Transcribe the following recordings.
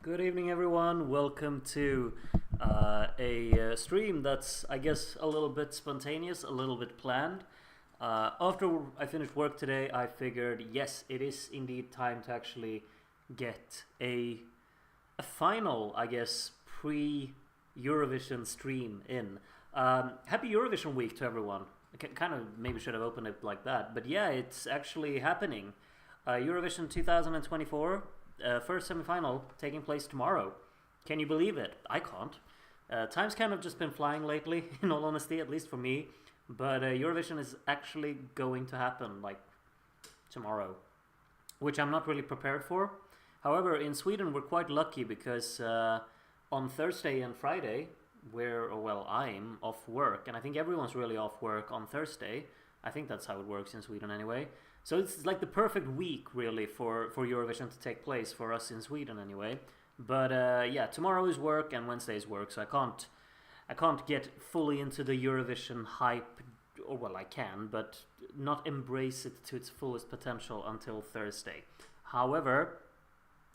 Good evening, everyone. Welcome to a stream that's, I guess, a little bit spontaneous, a little bit planned. After I finished work today, I figured, yes, it is indeed time to actually get a final, I guess, pre-Eurovision stream in. Happy Eurovision week to everyone. I kind of maybe should have opened it like that, but yeah, it's actually happening. Eurovision 2024. First semi-final taking place tomorrow. Can you believe it? I can't. Time's kind of just been flying lately, in all honesty, at least for me. But Eurovision is actually going to happen, like, tomorrow. Which I'm not really prepared for. However, in Sweden we're quite lucky because on Thursday and Friday, I'm off work. And I think everyone's really off work on Thursday. I think that's how it works in Sweden anyway. So it's like the perfect week, really, for Eurovision to take place, for us in Sweden anyway. But yeah, tomorrow is work and Wednesday is work, so I can't get fully into the Eurovision hype, or well, I can, but not embrace it to its fullest potential until Thursday. However,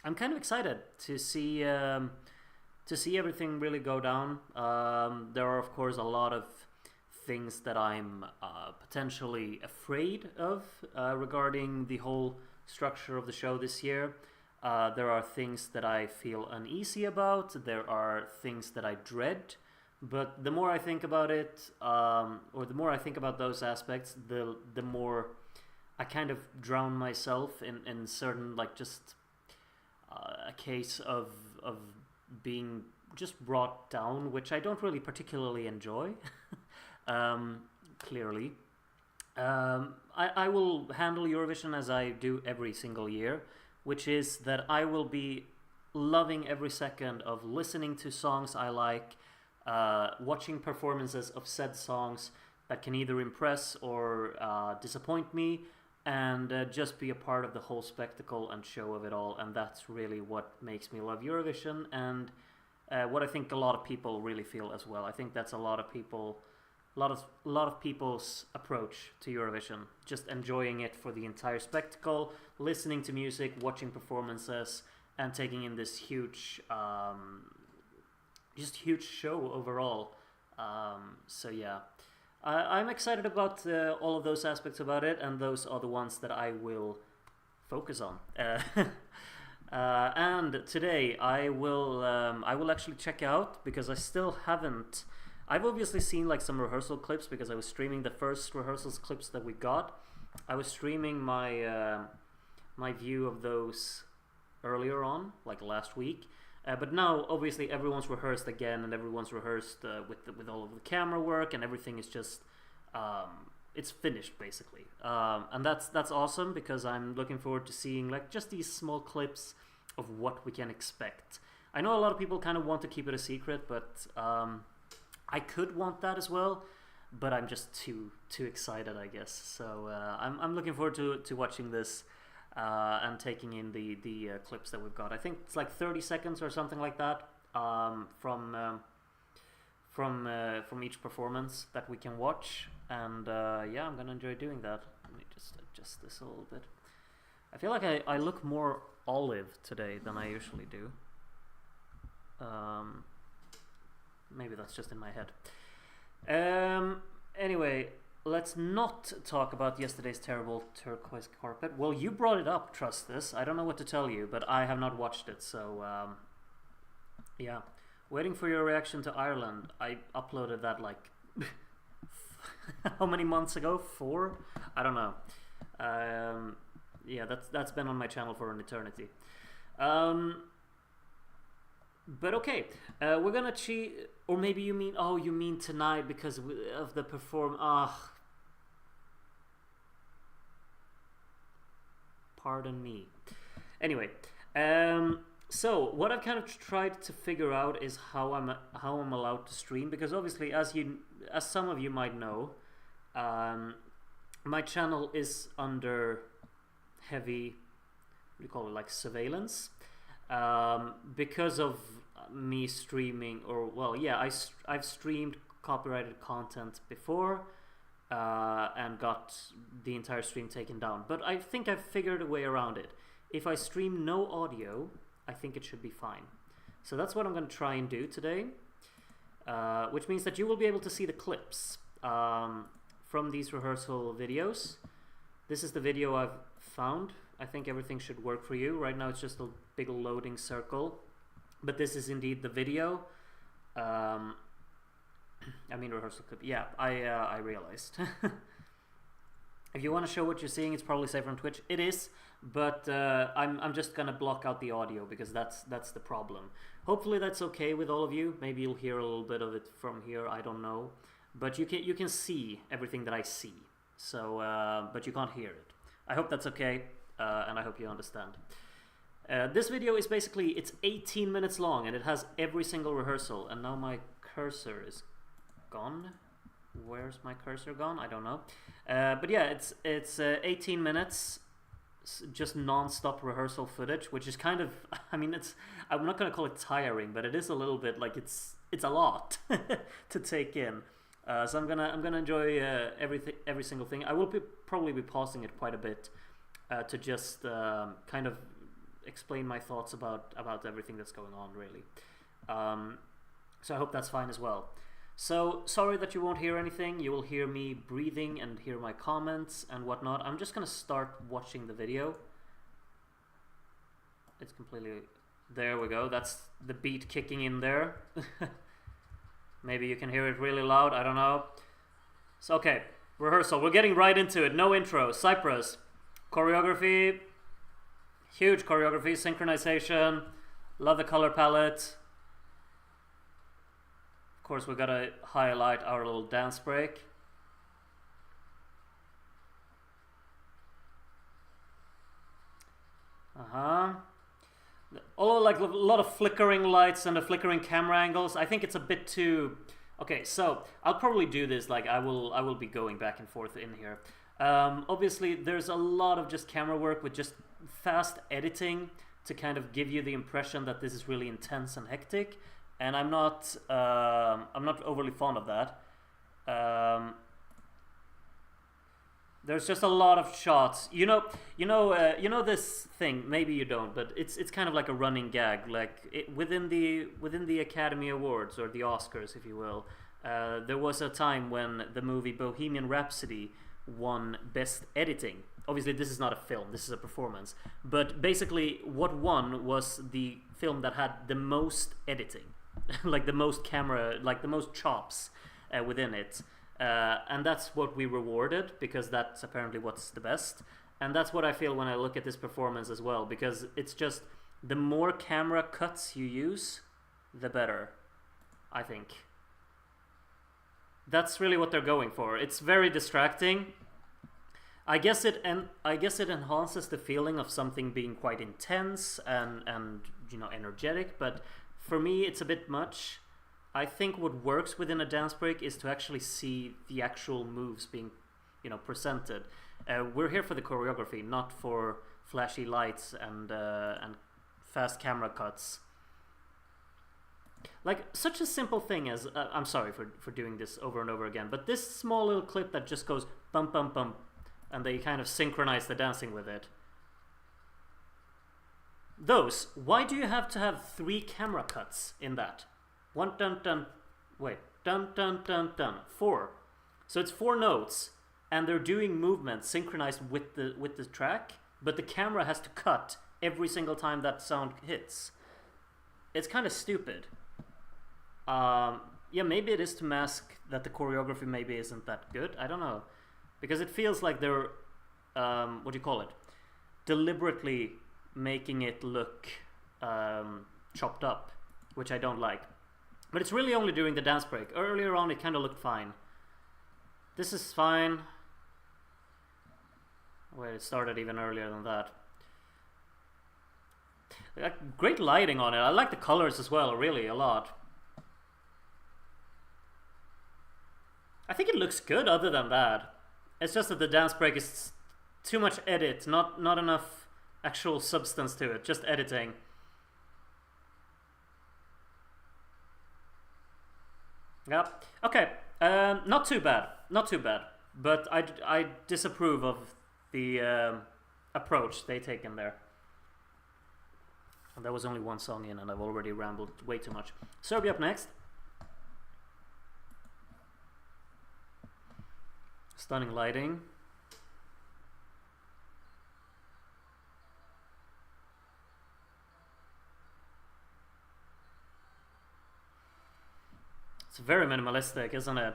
I'm kind of excited to see everything really go down. There are, of course, a lot of things that I'm potentially afraid of regarding the whole structure of the show this year. There are things that I feel uneasy about. There are things that I dread. But the more I think about it, or the more I think about those aspects, the more I kind of drown myself in certain, like, just a case of being just brought down, which I don't really particularly enjoy. Clearly. I will handle Eurovision as I do every single year, which is that I will be loving every second of listening to songs I like, watching performances of said songs that can either impress or disappoint me, and just be a part of the whole spectacle and show of it all. And that's really what makes me love Eurovision, and what I think a lot of people really feel as well. I think that's a lot of people's approach to Eurovision, just enjoying it for the entire spectacle, listening to music, watching performances, and taking in this huge show overall. So yeah, I'm excited about all of those aspects about it, and those are the ones that I will focus on. And today I will actually check out, because I still haven't. I've obviously seen like some rehearsal clips because I was streaming the first rehearsals clips that we got. I was streaming my my view of those earlier on, like last week. But now, obviously, everyone's rehearsed again, and everyone's rehearsed with all of the camera work, and everything is just it's finished basically. And that's awesome, because I'm looking forward to seeing like just these small clips of what we can expect. I know a lot of people kind of want to keep it a secret, but I could want that as well, but I'm just too excited, I guess. So I'm looking forward to watching this and taking in the clips that we've got. I think it's like 30 seconds or something like that from each performance that we can watch, and yeah, I'm gonna enjoy doing that. Let me just adjust this a little bit. I feel like I look more olive today than I usually do. Maybe that's just in my head. Anyway, let's not talk about yesterday's terrible turquoise carpet. Well, you brought it up, trust this. I don't know what to tell you, but I have not watched it, so yeah. Waiting for your reaction to Ireland. I uploaded that like how many months ago? 4? I don't know. Yeah, that's been on my channel for an eternity. But okay, we're gonna cheat, or maybe you mean tonight because of the pardon me. Anyway, so what I've kind of tried to figure out is how I'm allowed to stream, because obviously, as some of you might know, my channel is under heavy, what do you call it, like surveillance. Because of me streaming, or well, yeah, I've streamed copyrighted content before, and got the entire stream taken down. But I think I've figured a way around it. If I stream no audio, I think it should be fine. So that's what I'm going to try and do today, which means that you will be able to see the clips from these rehearsal videos. This is the video I've found. I think everything should work for you. Right now it's just a big loading circle, but this is indeed the video. I mean rehearsal clip. Yeah, I realized. If you want to show what you're seeing, it's probably safer on Twitch. It is, but I'm just gonna block out the audio because that's the problem. Hopefully that's okay with all of you. Maybe you'll hear a little bit of it from here. I don't know, but you can see everything that I see. So, but you can't hear it. I hope that's okay, and I hope you understand. This video is basically, it's 18 minutes long, and it has every single rehearsal. And now my cursor is gone. Where's my cursor gone? I don't know. But yeah, it's 18 minutes, just non-stop rehearsal footage, which is kind of, I mean, I'm not gonna call it tiring, but it is a little bit like it's a lot to take in. So I'm gonna enjoy every single thing. I will probably be pausing it quite a bit to just kind of explain my thoughts about everything that's going on, really. So I hope that's fine as well. So sorry that you won't hear anything. You will hear me breathing and hear my comments and whatnot. I'm just gonna start watching the video. It's completely, there we go. That's the beat kicking in there. Maybe you can hear it really loud, I don't know. So okay, rehearsal, we're getting right into it. No intro. Cyprus, choreography, huge choreography, synchronization, love the color palette. Of course, we gotta highlight our little dance break. Although, like, a lot of flickering lights and the flickering camera angles, I think it's a bit too... Okay, so I'll probably do this, like, I will be going back and forth in here. Obviously, there's a lot of just camera work with just fast editing to kind of give you the impression that this is really intense and hectic, and I'm not overly fond of that. There's just a lot of shots. You know this thing. Maybe you don't, but it's kind of like a running gag. Like within the Academy Awards or the Oscars, if you will. There was a time when the movie Bohemian Rhapsody won Best Editing. Obviously, this is not a film. This is a performance. But basically, what won was the film that had the most editing, like the most camera, like the most chops within it. And that's what we rewarded, because that's apparently what's the best. And that's what I feel when I look at this performance as well, because it's just the more camera cuts you use, the better, I think. That's really what they're going for. It's very distracting. I guess it enhances the feeling of something being quite intense and energetic, but for me it's a bit much. I think what works within a dance break is to actually see the actual moves being, presented. We're here for the choreography, not for flashy lights and fast camera cuts. Like such a simple thing as I'm sorry for doing this over and over again, but this small little clip that just goes bump bump bump, and they kind of synchronize the dancing with it. Why do you have to have 3 camera cuts in that? 1 dun dun, wait, dun dun dun dun, 4. So it's 4 notes, and they're doing movements synchronized with the track, but the camera has to cut every single time that sound hits. It's kind of stupid. Yeah, maybe it is to mask that the choreography maybe isn't that good. I don't know, because it feels like they're deliberately making it look chopped up, which I don't like. But it's really only during the dance break. Earlier on, it kind of looked fine. This is fine. Wait, it started even earlier than that. Great lighting on it. I like the colors as well, really, a lot. I think it looks good other than that. It's just that the dance break is too much edit, not enough actual substance to it, just editing. Yep. Okay. Not too bad. But I disapprove of the approach they take in there. That was only one song in and I've already rambled way too much. Serbia up next. Stunning lighting. It's very minimalistic, isn't it?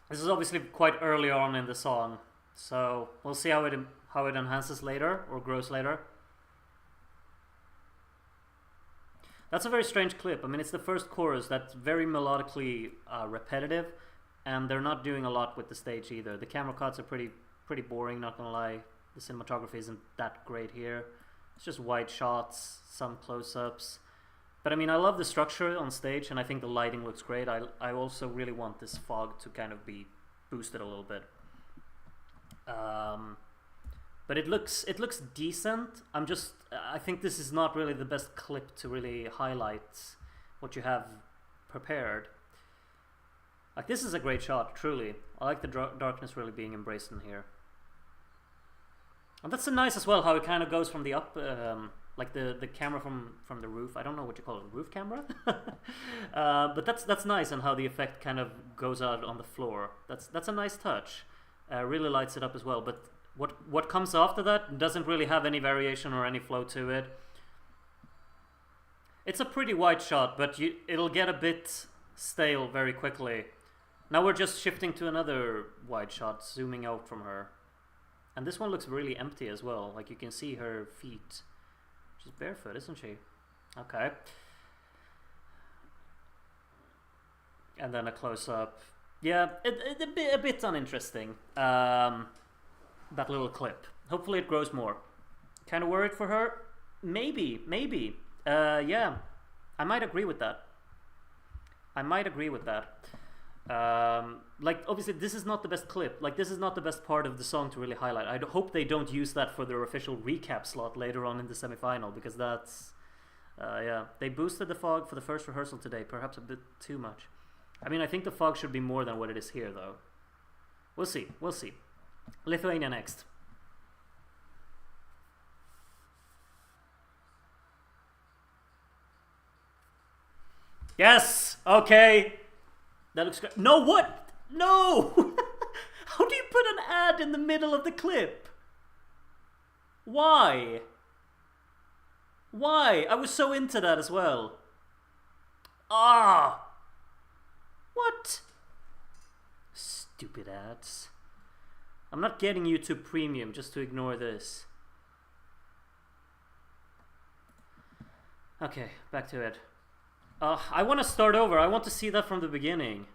This is obviously quite early on in the song, so we'll see how it enhances later or grows later. That's a very strange clip. I mean, it's the first chorus that's very melodically repetitive, and they're not doing a lot with the stage either. The camera cuts are pretty boring, not gonna lie. The cinematography isn't that great here. It's just wide shots, some close-ups. But I mean, I love the structure on stage, and I think the lighting looks great. I also really want this fog to kind of be boosted a little bit. But it looks decent. I think this is not really the best clip to really highlight what you have prepared. Like, this is a great shot, truly. I like the darkness really being embraced in here. And that's so nice as well, how it kind of goes from the up, like the camera from the roof. I don't know what you call it, roof camera? But that's nice, and how the effect kind of goes out on the floor. That's a nice touch. Really lights it up as well. But what comes after that doesn't really have any variation or any flow to it. It's a pretty wide shot, but it'll get a bit stale very quickly. Now we're just shifting to another wide shot, zooming out from her. And this one looks really empty as well. Like, you can see her feet. She's barefoot, isn't she? Okay. And then a close-up. Yeah, a bit uninteresting. That little clip. Hopefully it grows more. Kind of worried for her? Maybe. Yeah. I might agree with that. Like, obviously this is not the best clip. Like, this is not the best part of the song to really highlight. I hope they don't use that for their official recap slot later on in the semi-final, because that's yeah, they boosted the fog for the first rehearsal today, perhaps a bit too much. I mean, I think the fog should be more than what it is here, though. We'll see. Lithuania next. Yes. Okay. That looks great. No, what? No! How do you put an ad in the middle of the clip? Why? I was so into that as well. Ah! What? Stupid ads. I'm not getting YouTube Premium just to ignore this. Okay, back to it. I want to start over. I want to see that from the beginning.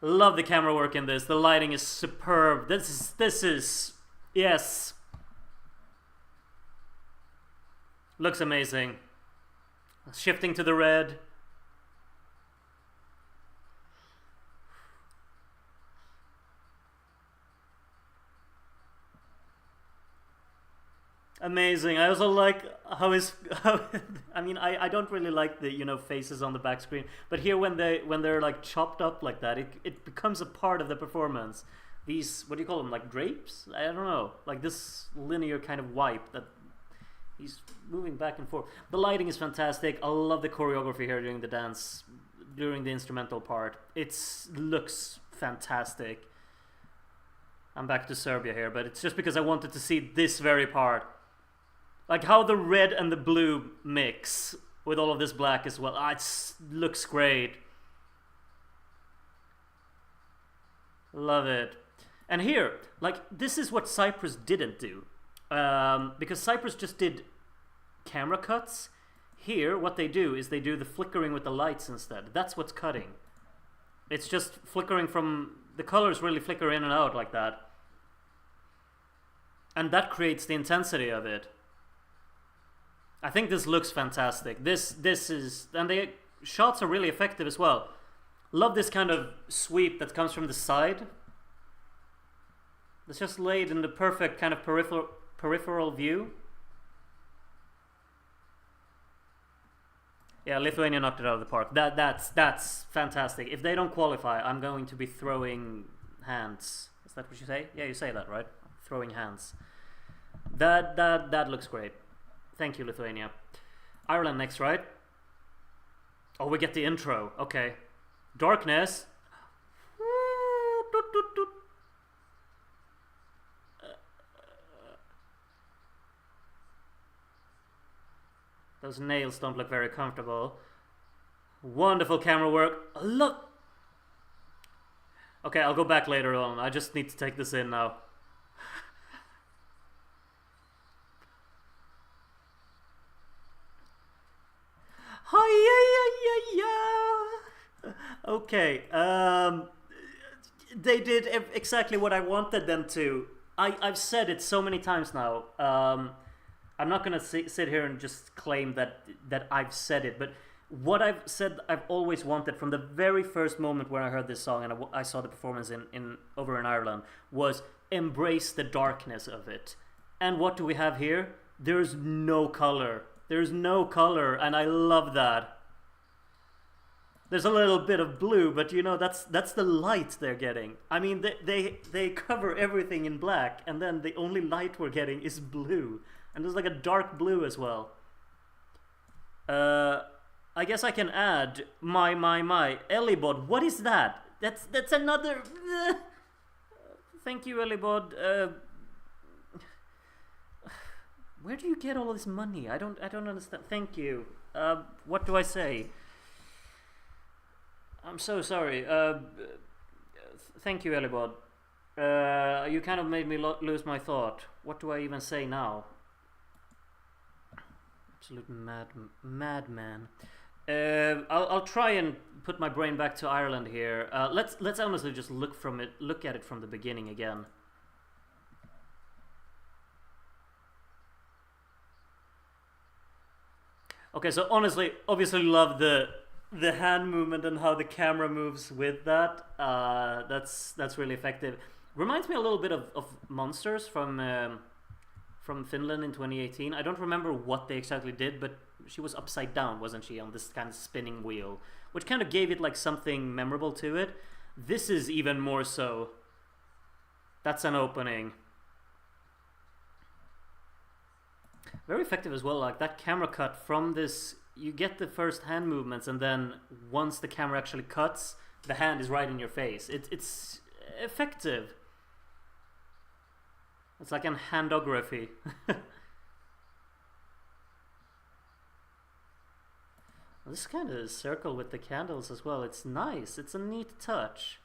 Love the camera work in this. The lighting is superb. This is yes. Looks amazing. Shifting to the red. Amazing. I also like how I mean, I don't really like the, you know, faces on the back screen, but here when they're like chopped up like that, it becomes a part of the performance. These, what do you call them, like drapes? I don't know, like this linear kind of wipe that he's moving back and forth. The lighting is fantastic. I love the choreography here during the dance, during the instrumental part. It looks fantastic. I'm back to Serbia here, but it's just because I wanted to see this very part. Like how the red and the blue mix with all of this black as well. It looks great. Love it. And here, like, this is what Cyprus didn't do. Because Cyprus just did camera cuts. Here, what they do is they do the flickering with the lights instead. That's what's cutting. It's just flickering from... The colors really flicker in and out like that. And that creates the intensity of it. I think this looks fantastic. This is... And the shots are really effective as well. Love this kind of sweep that comes from the side. It's just laid in the perfect kind of peripheral view. Yeah, Lithuania knocked it out of the park. That's fantastic. If they don't qualify, I'm going to be throwing hands Is that what you say? Yeah, you say that, right? Throwing hands. That looks great. Thank you, Lithuania. Ireland next, right? Oh, we get the intro. Okay. Darkness. Those nails don't look very comfortable. Wonderful camera work. Look. Okay, I'll go back later on. I just need to take this in now. Okay, they did exactly what I wanted them to. I've said it so many times now. I'm not gonna sit here and just claim that I've said it, but what I've said I've always wanted from the very first moment when I heard this song and I saw the performance over in Ireland was embrace the darkness of it. And what do we have here? There's no color. There's no color, and I love that. There's a little bit of blue, but you know that's the light they're getting. I mean, they cover everything in black, and then the only light we're getting is blue, and there's like a dark blue as well. I guess I can add my Elibod. What is that? That's another. Thank you, Elibod. Where do you get all this money? I don't understand. Thank you. What do I say? I'm so sorry. Thank you, Elibod. You kind of made me lose my thought. What do I even say now? Absolute madman. I'll try and put my brain back to Ireland here. Let's honestly just look at it from the beginning again. Okay, so honestly, obviously love the hand movement and how the camera moves with that. That's really effective. Reminds me a little bit of Monsters from Finland in 2018. I don't remember what they exactly did, but she was upside down, wasn't she, on this kind of spinning wheel, which kind of gave it like something memorable to it. This is even more so. That's an opening. Very effective as well, like that camera cut from this, you get the first hand movements, and then once the camera actually cuts, the hand is right in your face. It's effective. It's like an handography. This kind of circle with the candles as well, it's nice. It's a neat touch.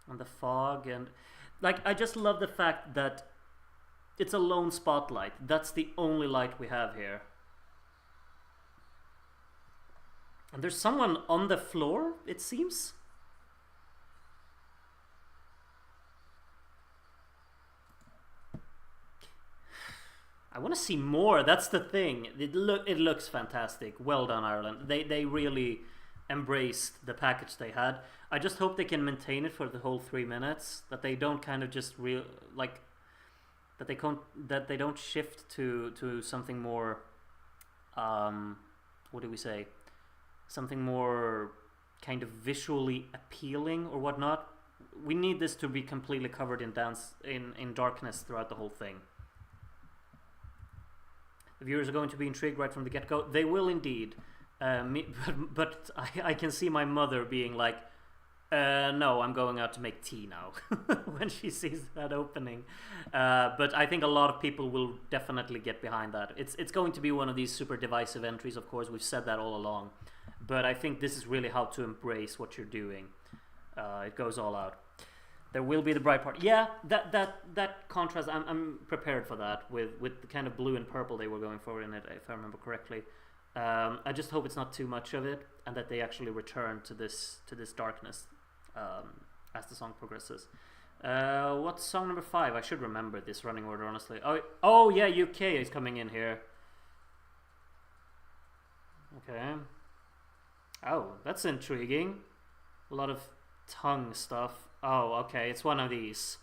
And the fog, and like I just love the fact that it's a lone spotlight. That's the only light we have here. And there's someone on the floor, it seems. I want to see more. That's the thing. It looks fantastic. Well done, Ireland. They really embraced the package they had. I just hope they can maintain it for the whole 3 minutes. That they don't kind of just that they don't shift to something more. What do we say? Something more kind of visually appealing or whatnot. We need this to be completely covered in darkness throughout the whole thing. The viewers are going to be intrigued right from the get-go. They will indeed. But I can see my mother being like, no, I'm going out to make tea now when she sees that opening. But I think a lot of people will definitely get behind that. It's going to be one of these super divisive entries, of course. We've said that all along. But I think this is really how to embrace what you're doing. It goes all out. There will be the bright part. Yeah, that contrast, I'm prepared for that with the kind of blue and purple they were going for in it, if I remember correctly. I just hope it's not too much of it, and that they actually return to this darkness as the song progresses. What's song number 5? I should remember this running order, honestly. Oh yeah, UK is coming in here. Okay. Oh, that's intriguing. A lot of tongue stuff. Oh, okay, it's one of these.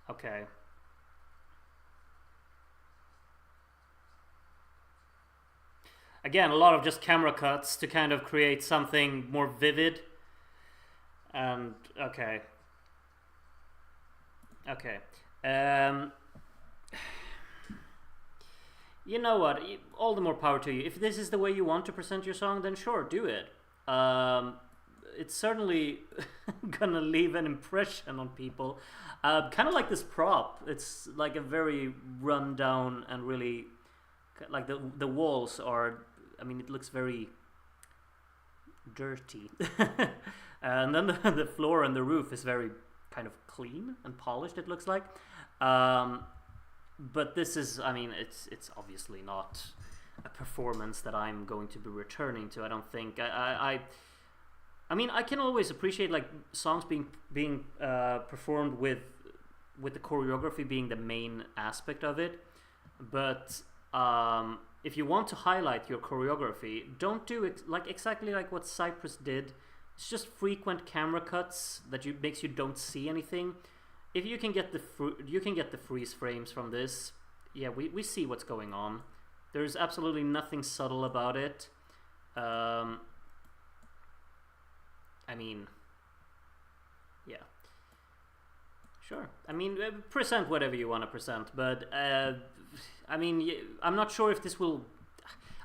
Okay. Again, a lot of just camera cuts to kind of create something more vivid. And, okay. Okay. Um, you know what? All the more power to you. If this is the way you want to present your song, then sure, do it. It's certainly gonna leave an impression on people. Kind of like this prop. It's like a very run down and really like the walls are. I mean, it looks very dirty, and then the floor and the roof is very kind of clean and polished. It looks like. But this is, I mean, it's obviously not a performance that I'm going to be returning to. I don't think. I mean, I can always appreciate like songs being performed with the choreography being the main aspect of it. But if you want to highlight your choreography, don't do it like exactly like what Cyprus did. It's just frequent camera cuts that makes you don't see anything. If you can get the freeze frames from this, yeah, we see what's going on. There's absolutely nothing subtle about it. I mean, yeah, sure. I mean, present whatever you want to present, but I mean, I'm not sure if this will.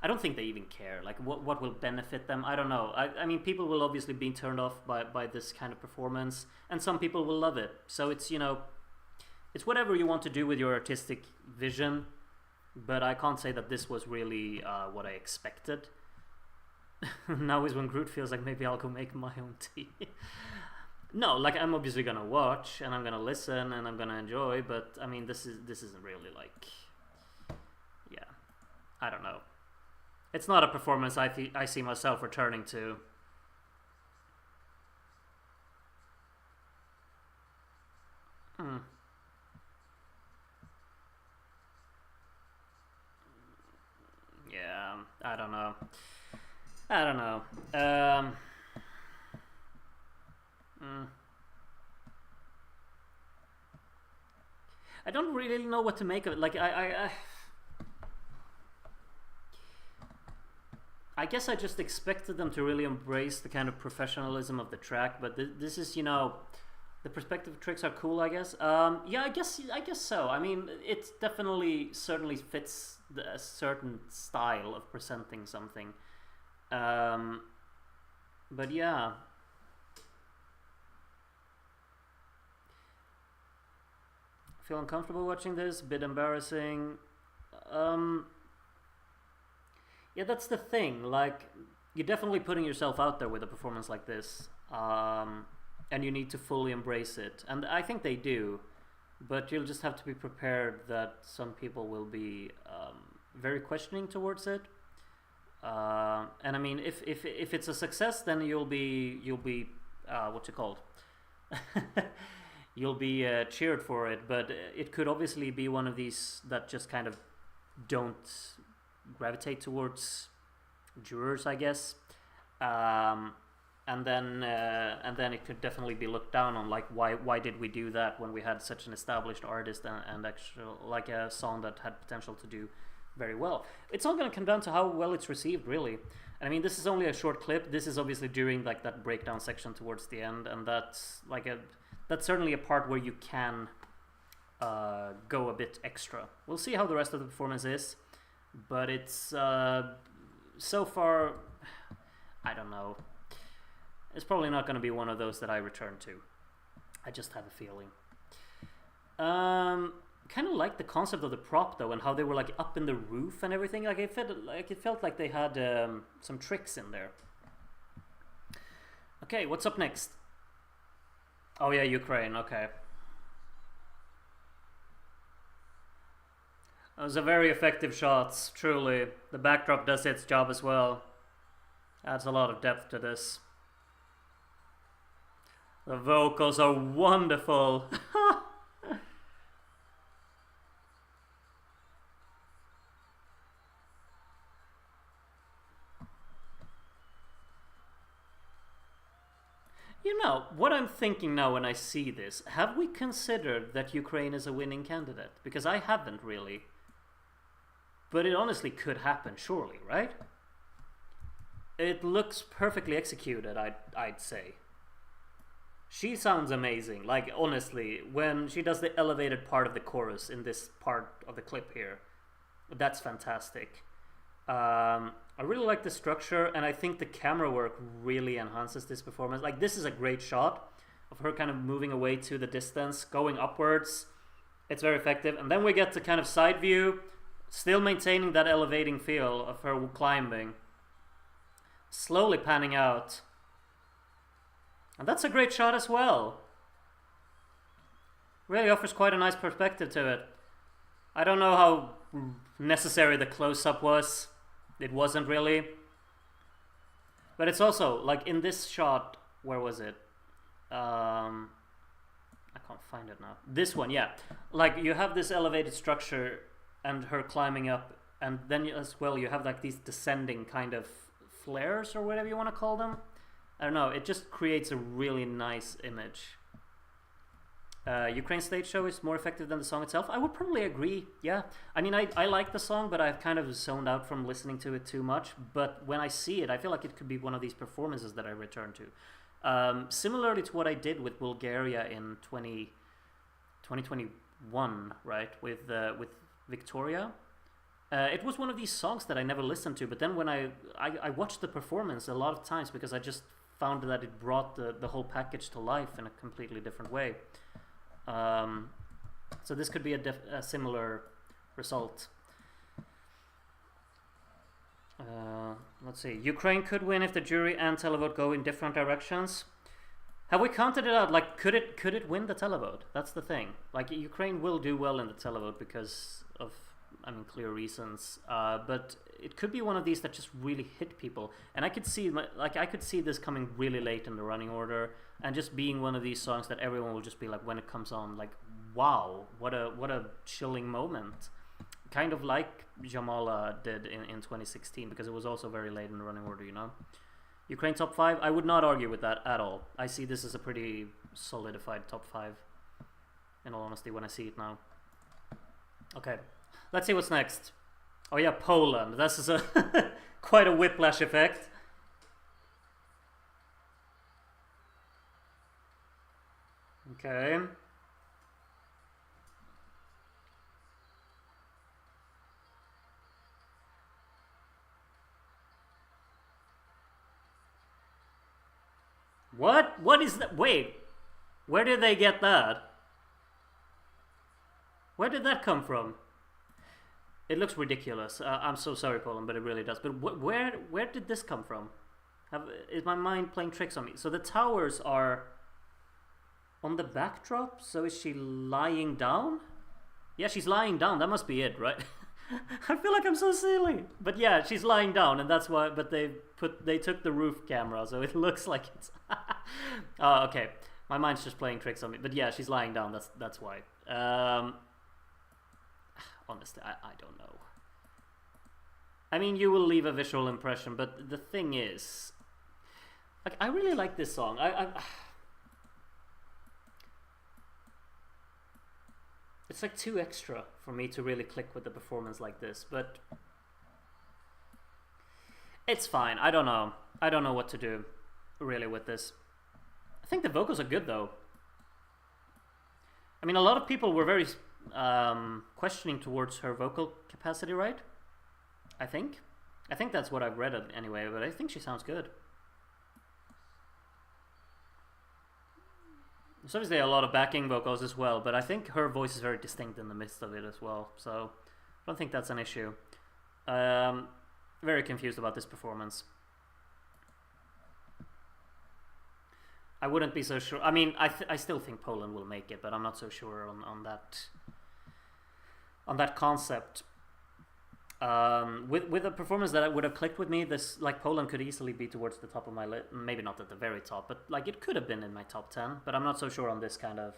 I don't think they even care. Like, what will benefit them? I don't know. I mean, people will obviously be turned off by this kind of performance, and some people will love it. So it's, you know, it's whatever you want to do with your artistic vision. But I can't say that this was really what I expected. Now is when Groot feels like maybe I'll go make my own tea. No, like I'm obviously gonna watch and I'm gonna listen and I'm gonna enjoy. But I mean, this isn't really like, yeah, I don't know. It's not a performance I see myself returning to. Yeah, I don't know. I don't know. I don't really know what to make of it. Like I guess I just expected them to really embrace the kind of professionalism of the track, but this is, you know, the perspective tricks are cool, I guess. Yeah, I guess so. I mean, it certainly fits a certain style of presenting something. But yeah. I feel uncomfortable watching this, bit embarrassing. Yeah, that's the thing. Like, you're definitely putting yourself out there with a performance like this, and you need to fully embrace it. And I think they do, but you'll just have to be prepared that some people will be very questioning towards it. And I mean, if it's a success, then you'll be what's it called? You'll be cheered for it. But it could obviously be one of these that just kind of don't gravitate towards jurors, I guess, and then it could definitely be looked down on. Like, why did we do that when we had such an established artist and actual, like, a song that had potential to do very well? It's all going to come down to how well it's received, really. And I mean, this is only a short clip. This is obviously during like that breakdown section towards the end, and that's certainly a part where you can go a bit extra. We'll see how the rest of the performance is. But it's so far, I don't know. It's probably not going to be one of those that I return to. I just have a feeling. Kind of like the concept of the prop though, and how they were like up in the roof and everything. Like it felt like they had some tricks in there. Okay, what's up next? Oh yeah, Ukraine. Okay. Those are very effective shots, truly. The backdrop does its job as well. Adds a lot of depth to this. The vocals are wonderful. You know, what I'm thinking now when I see this, have we considered that Ukraine is a winning candidate? Because I haven't really. But it honestly could happen, surely, right? It looks perfectly executed, I'd say. She sounds amazing. Like, honestly, when she does the elevated part of the chorus in this part of the clip here, that's fantastic. I really like the structure, and I think the camera work really enhances this performance. Like, this is a great shot of her kind of moving away to the distance, going upwards. It's very effective. And then we get the kind of side view, still maintaining that elevating feel of her climbing. Slowly panning out. And that's a great shot as well. Really offers quite a nice perspective to it. I don't know how necessary the close-up was. It wasn't really. But it's also, like, in this shot, where was it? I can't find it now. This one, yeah. Like, you have this elevated structure and her climbing up, and then as well you have like these descending kind of flares or whatever you want to call them. I don't know, it just creates a really nice image. Ukraine's stage show is more effective than the song itself. I would probably agree, yeah. I mean, I like the song, but I've kind of zoned out from listening to it too much. But when I see it, I feel like it could be one of these performances that I return to. Similarly to what I did with Bulgaria in 2021, right, with Victoria. It was one of these songs that I never listened to, but then when I watched the performance a lot of times because I just found that it brought the whole package to life in a completely different way. So this could be a similar result. Let's see. Ukraine could win if the jury and televote go in different directions. Have we counted it out? Like, could it win the televote? That's the thing. Like, Ukraine will do well in the televote because of, I mean, clear reasons. But it could be one of these that just really hit people. And I could see, I could see this coming really late in the running order, and just being one of these songs that everyone will just be like, when it comes on, like, wow, what a chilling moment. Kind of like Jamala did in 2016, because it was also very late in the running order, you know. Ukraine top 5, I would not argue with that at all. I see this as a pretty solidified top 5, in all honesty, when I see it now. Okay, let's see what's next. Oh yeah, Poland. This is a quite a whiplash effect. Okay. What? What is that? Wait. Where did they get that? Where did that come from? It looks ridiculous. I'm so sorry, Poland, but it really does. But where did this come from? Is my mind playing tricks on me? So the towers are on the backdrop. So is she lying down? Yeah, she's lying down. That must be it, right? I feel like I'm so silly. But yeah, she's lying down, and that's why. But they took the roof camera, so it looks like it's. Oh, okay. My mind's just playing tricks on me. But yeah, she's lying down. That's why. Honestly, I don't know. I mean, you will leave a visual impression, but the thing is, like, I really like this song. It's like too extra for me to really click with the performance like this, but it's fine. I don't know. I don't know what to do really with this. I think the vocals are good though. I mean, a lot of people were very questioning towards her vocal capacity, right? I think that's what I've read anyway, but I think she sounds good. There's obviously a lot of backing vocals as well, but I think her voice is very distinct in the midst of it as well, so I don't think that's an issue. Very confused about this performance. I wouldn't be so sure. I mean, I still think Poland will make it, but I'm not so sure on that concept. With a performance that would have clicked with me, this, like, Poland could easily be towards the top of my list. Maybe not at the very top, but like it could have been in my top 10. But I'm not so sure on this kind of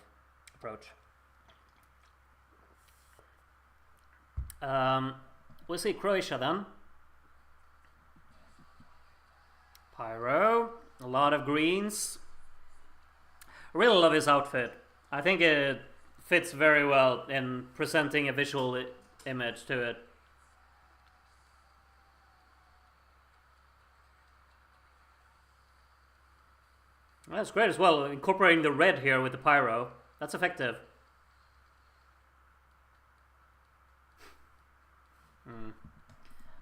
approach. We'll see Croatia then. Pyro, a lot of greens. I really love his outfit. I think it fits very well in presenting a visual image to it. That's great as well, incorporating the red here with the pyro. That's effective.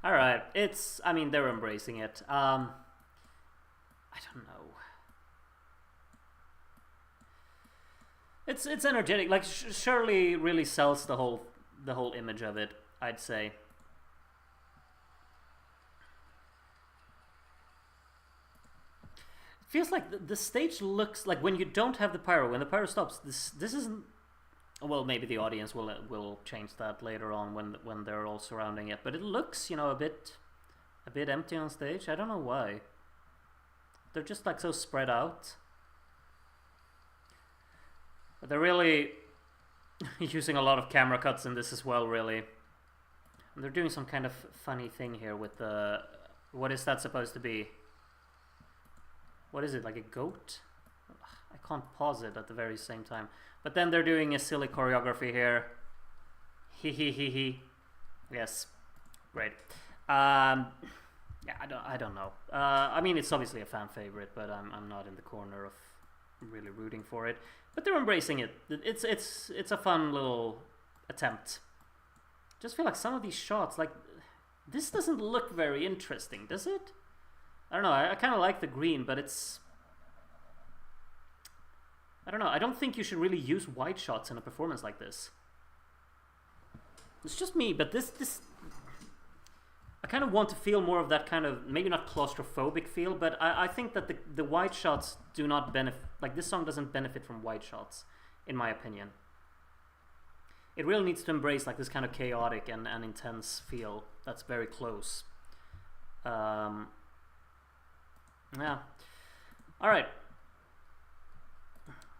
Alright, I mean, they're embracing it. I don't know. It's energetic. Like, Shirley really sells the whole image of it, I'd say. It feels like the stage looks like, when you don't have the pyro, when the pyro stops, this isn't. Well, maybe the audience will change that later on when they're all surrounding it. But it looks, you know, a bit empty on stage. I don't know why. They're just like so spread out. But they're really using a lot of camera cuts in this as well, really. And they're doing some kind of funny thing here with the... What is that supposed to be? What is it, like a goat? I can't pause it at the very same time. But then they're doing a silly choreography here. He. Yes, great. Yeah, I don't know. I mean, it's obviously a fan favorite, but I'm not in the corner of really rooting for it. But they're embracing it. It's a fun little attempt. Just feel like some of these shots, like, this doesn't look very interesting, does it? I don't know. I kind of like the green, but it's... I don't know. I don't think you should really use wide shots in a performance like this. It's just me, but this I kind of want to feel more of that kind of, maybe not claustrophobic feel, but I think that the wide shots do not benefit, like this song doesn't benefit from wide shots, in my opinion. It really needs to embrace like this kind of chaotic and intense feel that's very close. Yeah. Alright.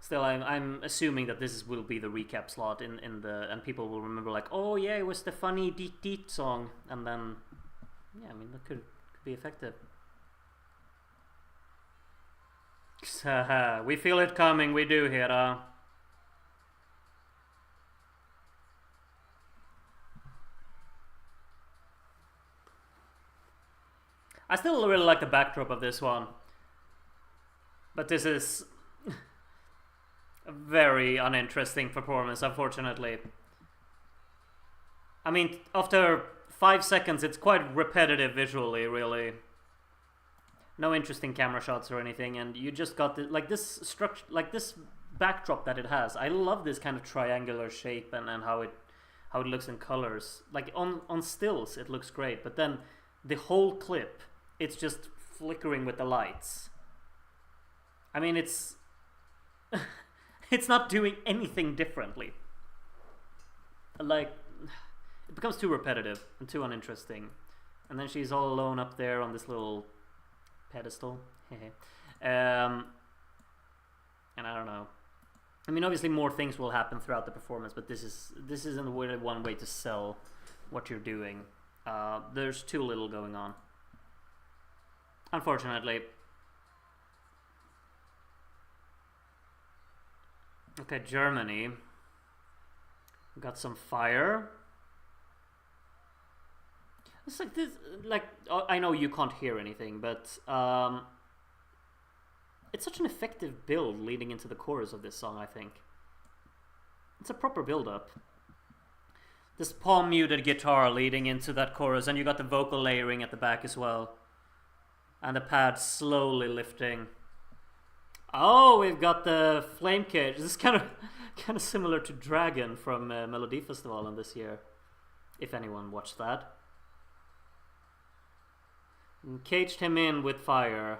Still, I'm assuming that this will be the recap slot in the, and people will remember like, oh yeah, it was the funny Deet Deet song, and then, yeah, I mean, that could be effective. We feel it coming, we do here. I still really like the backdrop of this one, but this is a very uninteresting performance, unfortunately. I mean, after 5 seconds, it's quite repetitive visually, really. No interesting camera shots or anything, and you just got the, like this structure, like this backdrop that it has. I love this kind of triangular shape and how it looks in colors. Like on stills, it looks great, but then the whole clip, it's just flickering with the lights. I mean, it's it's not doing anything differently. Like, it becomes too repetitive and too uninteresting. And then she's all alone up there on this little pedestal. And I don't know. I mean, obviously more things will happen throughout the performance, but this isn't really one way to sell what you're doing. There's too little going on, unfortunately. Okay, Germany. We got some fire. It's like this, like, I know you can't hear anything, but it's such an effective build leading into the chorus of this song, I think. It's a proper build-up. This palm muted guitar leading into that chorus, and you got the vocal layering at the back as well. And the pad slowly lifting. Oh, we've got the flame cage. This is kind of similar to Dragon from Melodifestivalen this year, if anyone watched that. And caged him in with fire.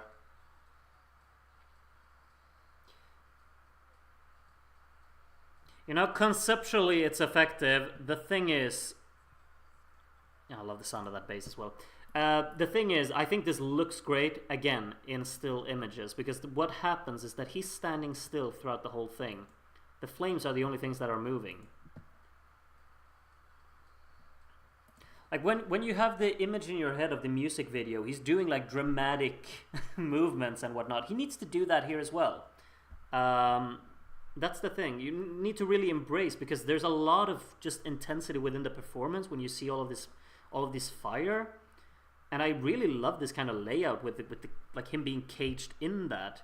You know, conceptually it's effective. The thing is... Yeah, I love the sound of that bass as well. The thing is, I think this looks great, again, in still images, because what happens is that he's standing still throughout the whole thing. The flames are the only things that are moving. Like, when you have the image in your head of the music video, he's doing, like, dramatic movements and whatnot. He needs to do that here as well. That's the thing. You need to really embrace, because there's a lot of just intensity within the performance when you see all of this fire. And I really love this kind of layout with the like him being caged in that.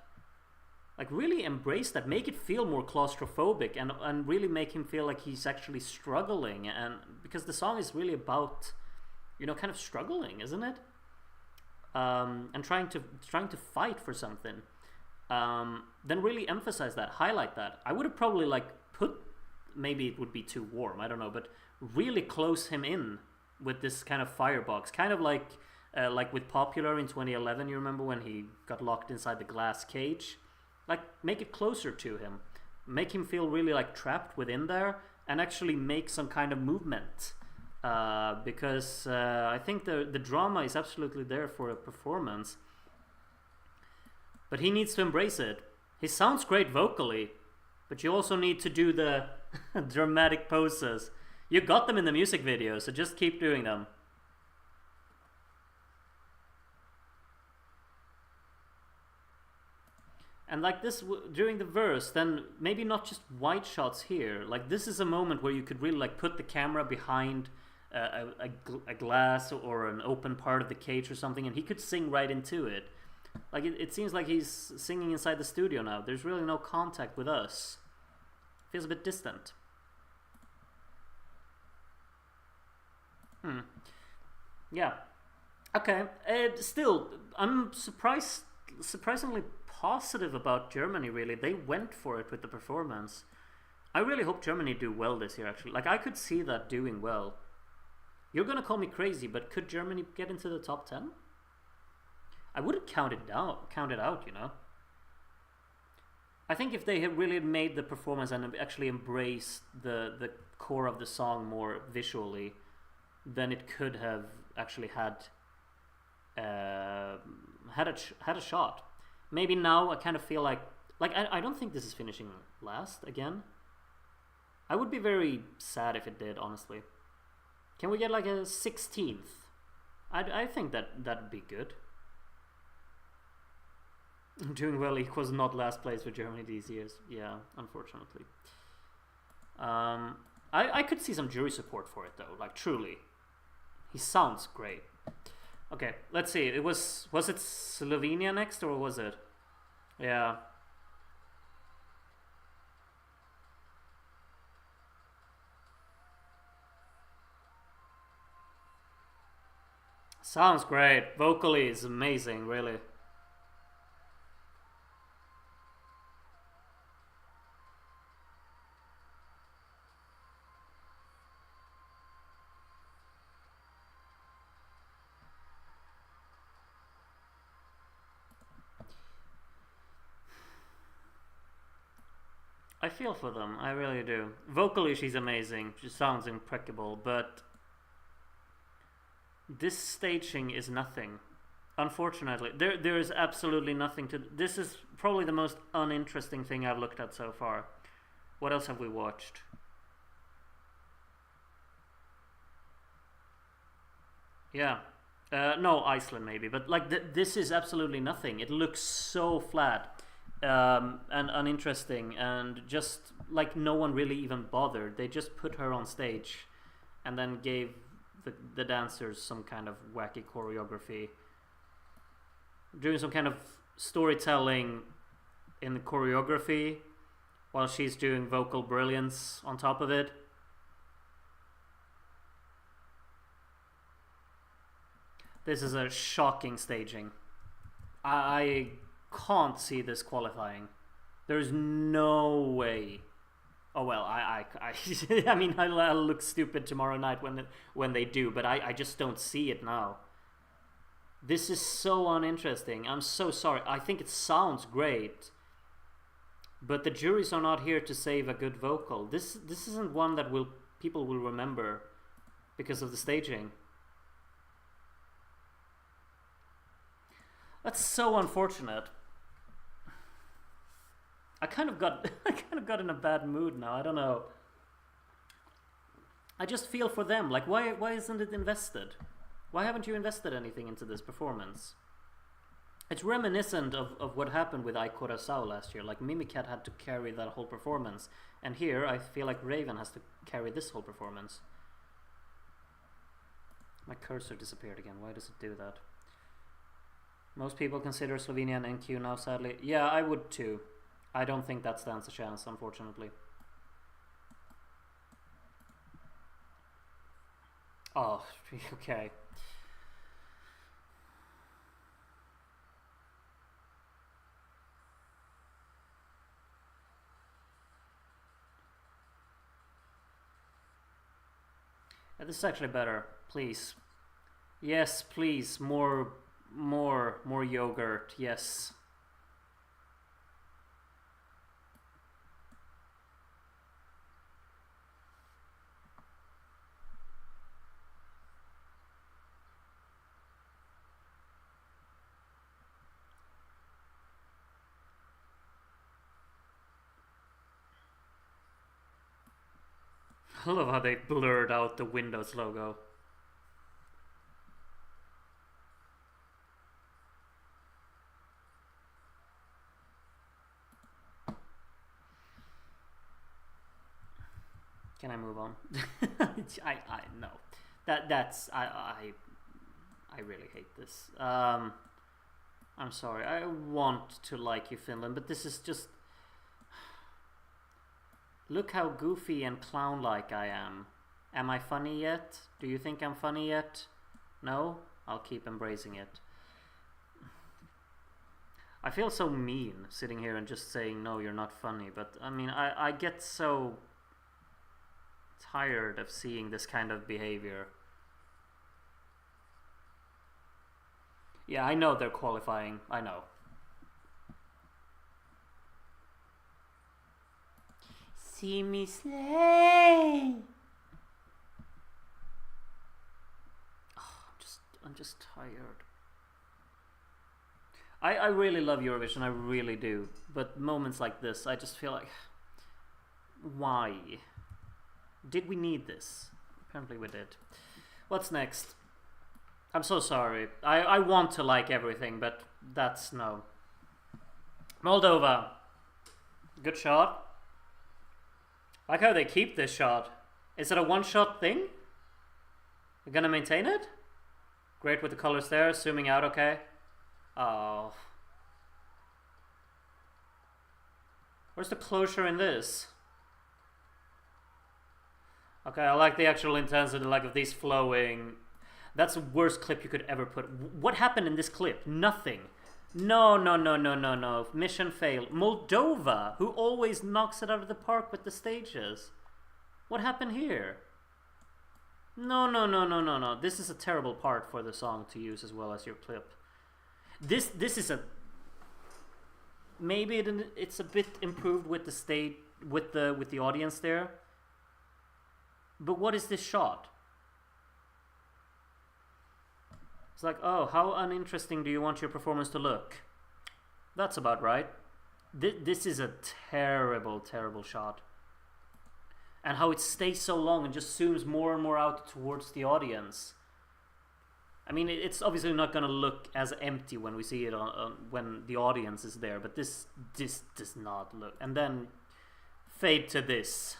like really embrace that, make it feel more claustrophobic, and really make him feel like he's actually struggling, and because the song is really about, you know, kind of struggling, isn't it? And trying to fight for something. Then really emphasize that, highlight that. I would have probably like put, maybe it would be too warm, I don't know, but really close him in with this kind of firebox, kind of like with Popular in 2011. You remember when he got locked inside the glass cage? Like, make it closer to him, make him feel really like trapped within there, and actually make some kind of movement. Because I think the drama is absolutely there for a performance, but he needs to embrace it. He sounds great vocally, but you also need to do the dramatic poses. You got them in the music video, so just keep doing them. And like this, during the verse, then maybe not just wide shots here. Like, this is a moment where you could really like put the camera behind a glass or an open part of the cage or something, and he could sing right into it. Like, it seems like he's singing inside the studio now. There's really no contact with us. Feels a bit distant. Yeah. Okay. Still, I'm surprisingly positive about Germany, really. They went for it with the performance. I really hope Germany do well this year, actually. Like, I could see that doing well. You're gonna call me crazy, but could Germany get into the top 10? I wouldn't count it out, you know. I think if they had really made the performance and actually embraced the core of the song more visually, then it could have actually had a shot. Maybe now I kind of feel like I don't think this is finishing last again. I would be very sad if it did, honestly. Can we get like a 16th? I think that'd be good. Doing well equals not last place for Germany these years. Yeah, unfortunately. I could see some jury support for it though, like truly. He sounds great. Okay, let's see. Was it Slovenia next, or was it? Yeah. Sounds great. Vocally is amazing, really. I feel for them, I really do. Vocally, she's amazing. She sounds impeccable, but this staging is nothing. Unfortunately, there is absolutely nothing to. This is probably the most uninteresting thing I've looked at so far. What else have we watched? Yeah. No, Iceland maybe, but like this is absolutely nothing. It looks so flat and uninteresting, and just like no one really even bothered. They just put her on stage and then gave the dancers some kind of wacky choreography, doing some kind of storytelling in the choreography while she's doing vocal brilliance on top of it. This is a shocking staging. I can't see this qualifying. There's no way. Oh well, I I mean, I'll look stupid tomorrow night when they do, but I just don't see it now. This is so uninteresting. I'm so sorry. I think it sounds great, but the juries are not here to save a good vocal. This isn't one that people will remember because of the staging. That's so unfortunate. I kind of got in a bad mood now. I don't know. I just feel for them. Like, why isn't it invested? Why haven't you invested anything into this performance? It's reminiscent of what happened with I Corazao last year. Like, Mimicat had to carry that whole performance, and here I feel like Raven has to carry this whole performance. My cursor disappeared again. Why does it do that? Most people consider Slovenia an NQ now, sadly. Yeah, I would too. I don't think that stands a chance, unfortunately. Oh, okay. Yeah, this is actually better. Please. Yes, please. More yogurt. Yes. I love how they blurred out the Windows logo. Can I move on? I no. That's I really hate this. I'm sorry. I want to like you, Finland, but this is just. Look how goofy and clown-like I am. Am I funny yet? Do you think I'm funny yet? No? I'll keep embracing it. I feel so mean sitting here and just saying, no, you're not funny. But, I mean, I get so tired of seeing this kind of behavior. Yeah, I know they're qualifying. I know. See me slay. Oh, I'm just tired. I really love Eurovision, I really do. But moments like this, I just feel like, why? Did we need this? Apparently we did. What's next? I'm so sorry. I want to like everything, but that's no. Moldova. Good shot. I like how they keep this shot. Is it a one-shot thing? We're gonna maintain it? Great with the colors there, zooming out okay. Oh. Where's the closure in this? Okay, I like the actual intensity, like of these flowing. That's the worst clip you could ever put. What happened in this clip? Nothing. No. Mission failed. Moldova, who always knocks it out of the park with the stages. What happened here? No. This is a terrible part for the song to use as well as your clip. This is a... Maybe it's a bit improved with the stage, with the audience there. But what is this shot? It's like, oh, how uninteresting do you want your performance to look? That's about right. This is a terrible, terrible shot. And how it stays so long and just zooms more and more out towards the audience. I mean, it's obviously not going to look as empty when we see it when the audience is there. But this does not look. And then fade to this.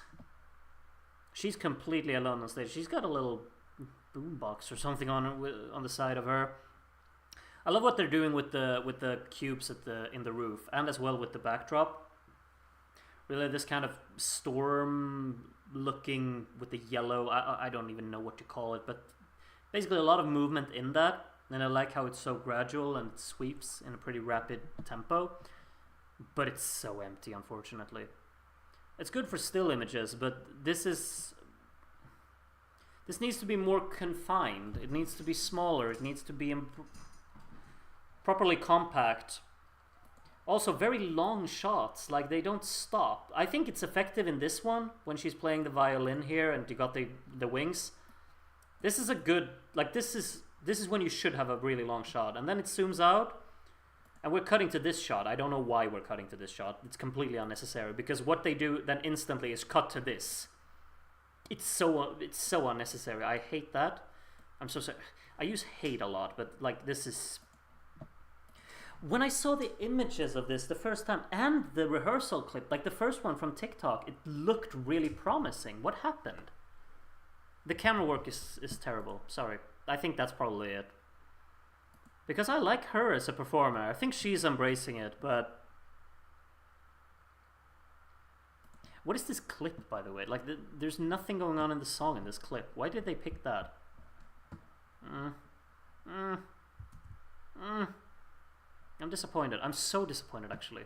She's completely alone on stage. She's got a little boombox or something on the side of her. I love what they're doing with the cubes in the roof, and as well with the backdrop. Really, this kind of storm looking with the yellow. I don't even know what to call it, but basically a lot of movement in that. And I like how it's so gradual and it sweeps in a pretty rapid tempo. But it's so empty, unfortunately. It's good for still images, but this needs to be more confined. It needs to be smaller. It needs to be properly compact. Also, very long shots. Like, they don't stop. I think it's effective in this one, when she's playing the violin here and you got the wings. This is a good... Like, this is when you should have a really long shot. And then it zooms out. And we're cutting to this shot. I don't know why we're cutting to this shot. It's completely unnecessary. Because what they do then instantly is cut to this. It's so unnecessary. I hate that. I'm so sorry. I use hate a lot, but like this is... When I saw the images of this the first time and the rehearsal clip, like the first one from TikTok, it looked really promising. What happened? The camera work is terrible. Sorry. I think that's probably it. Because I like her as a performer. I think she's embracing it, but... What is this clip, by the way? Like, there's nothing going on in the song in this clip. Why did they pick that? I'm disappointed. I'm so disappointed, actually.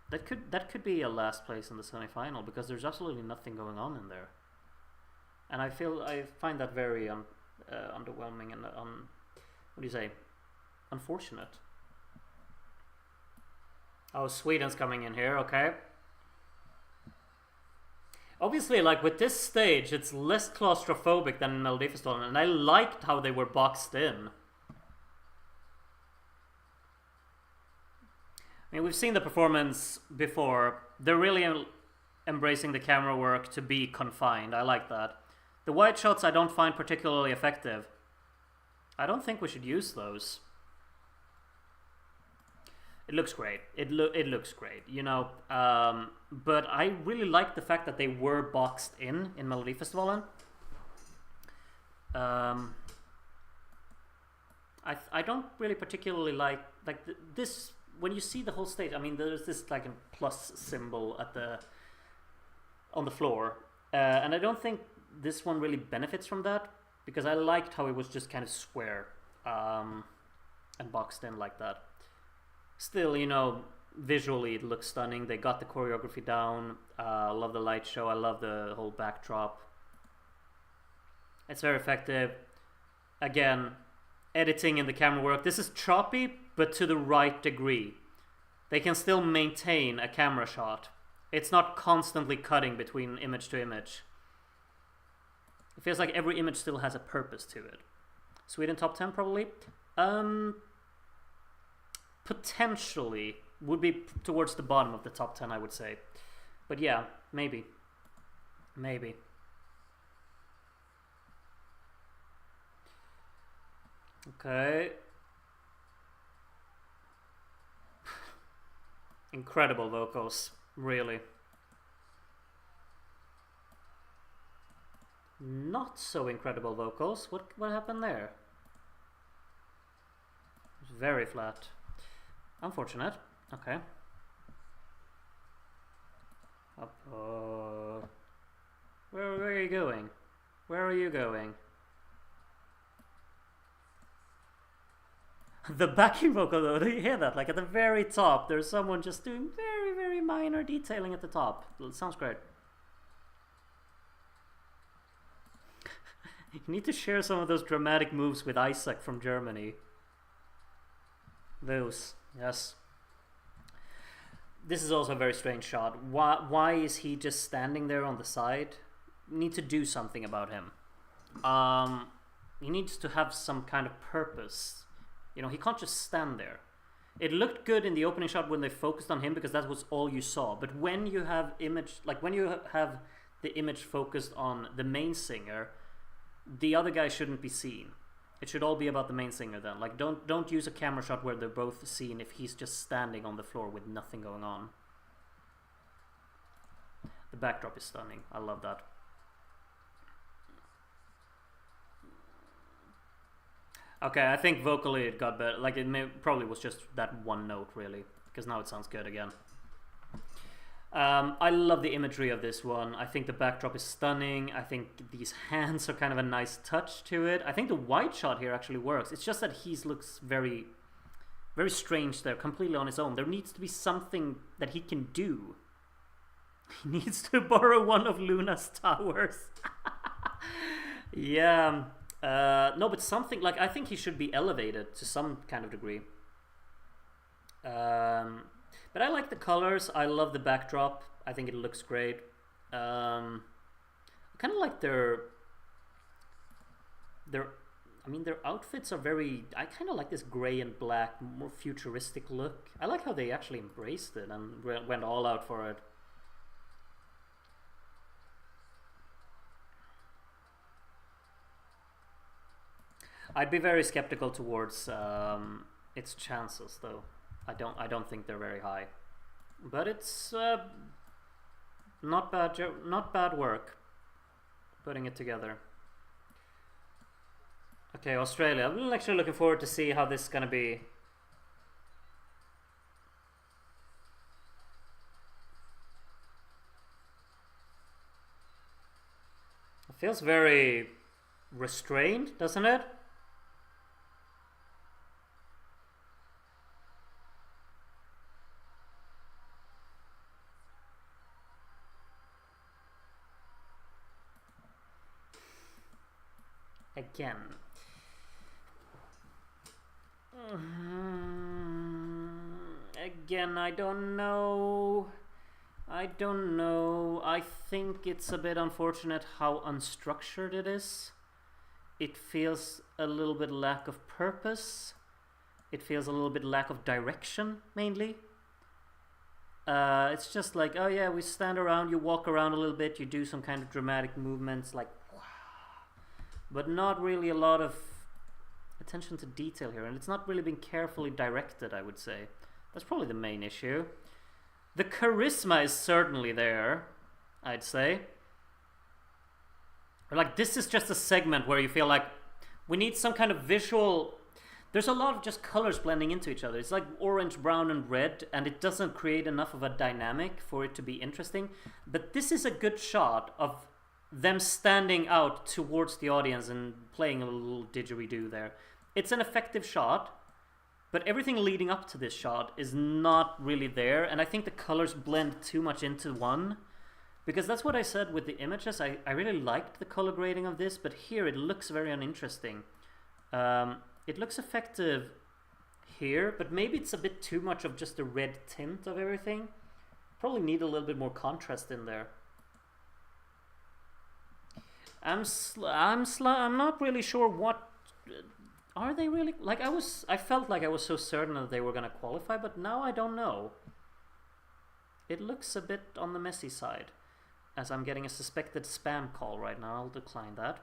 That could be a last place in the semi-final, because there's absolutely nothing going on in there. And I find that very underwhelming and what do you say? Unfortunate. Oh, Sweden's coming in here, okay. Obviously, like, with this stage, it's less claustrophobic than in Melodifestivalen, and I liked how they were boxed in. I mean, we've seen the performance before. They're really embracing the camera work to be confined. I like that. The wide shots I don't find particularly effective. I don't think we should use those. It looks great. It looks great, you know. But I really like the fact that they were boxed in Melodifestivalen. I don't really particularly like this. When you see the whole stage, I mean, there's this like a plus symbol on the floor, and I don't think this one really benefits from that, because I liked how it was just kind of square and boxed in like that. Still, you know, visually it looks stunning. They got the choreography down. I love the light show. I love the whole backdrop. It's very effective. Again, editing and the camera work. This is choppy, but to the right degree. They can still maintain a camera shot. It's not constantly cutting between image to image. It feels like every image still has a purpose to it. Sweden top 10 probably. Potentially would be towards the bottom of the top 10, I would say. But yeah, maybe. Maybe. Okay. Incredible vocals, really. Not so incredible vocals. What happened there? It's very flat. Unfortunate. Okay. Where are you going? Where are you going? The backing vocal though, do you hear that? Like at the very top, there's someone just doing very, very minor detailing at the top. It sounds great. You need to share some of those dramatic moves with Isaac from Germany. Those, yes. This is also a very strange shot. Why is he just standing there on the side? You need to do something about him. He needs to have some kind of purpose. You know, he can't just stand there. It looked good in the opening shot when they focused on him, because that was all you saw. But when you have when you have the image focused on the main singer, the other guy shouldn't be seen. It should all be about the main singer then. Like, don't use a camera shot where they're both seen if he's just standing on the floor with nothing going on. The backdrop is stunning. I love that. Okay, I think vocally it got better. Like, probably was just that one note, really. Because now it sounds good again. I love the imagery of this one. I think the backdrop is stunning. I think these hands are kind of a nice touch to it. I think the wide shot here actually works. It's just that he looks very, very strange there, completely on his own. There needs to be something that he can do. He needs to borrow one of Luna's towers. Yeah. No, but something, like, I think he should be elevated to some kind of degree. But I like the colors. I love the backdrop. I think it looks great. I kind of like their outfits are very, I kind of like this gray and black, more futuristic look. I like how they actually embraced it and went all out for it. I'd be very skeptical towards its chances, though. I don't think they're very high, but it's not bad work putting it together. Okay, Australia. I'm actually looking forward to see how this is gonna be. feels very restrained, doesn't it? Again. Again, I don't know. I think it's a bit unfortunate how unstructured it is. It feels a little bit lack of purpose. It feels a little bit lack of direction, mainly. It's just like, oh yeah, we stand around, you walk around a little bit, you do some kind of dramatic movements, like, wow. But not really a lot of attention to detail here, and it's not really been carefully directed, I would say. That's probably the main issue. The charisma is certainly there, I'd say. Or like, this is just a segment where you feel like we need some kind of visual. There's a lot of just colors blending into each other. It's like orange, brown, and red, and it doesn't create enough of a dynamic for it to be interesting. But this is a good shot of them standing out towards the audience and playing a little didgeridoo there. It's an effective shot. But everything leading up to this shot is not really there, and I think the colors blend too much into one. Because that's what I said with the images. I really liked the color grading of this, but here it looks very uninteresting. It looks effective here, but maybe it's a bit too much of just the red tint of everything. Probably need a little bit more contrast in there. I'm not really sure what... Are they really? Like, I felt like I was so certain that they were going to qualify, but now I don't know. It looks a bit on the messy side, as I'm getting a suspected spam call right now. I'll decline that.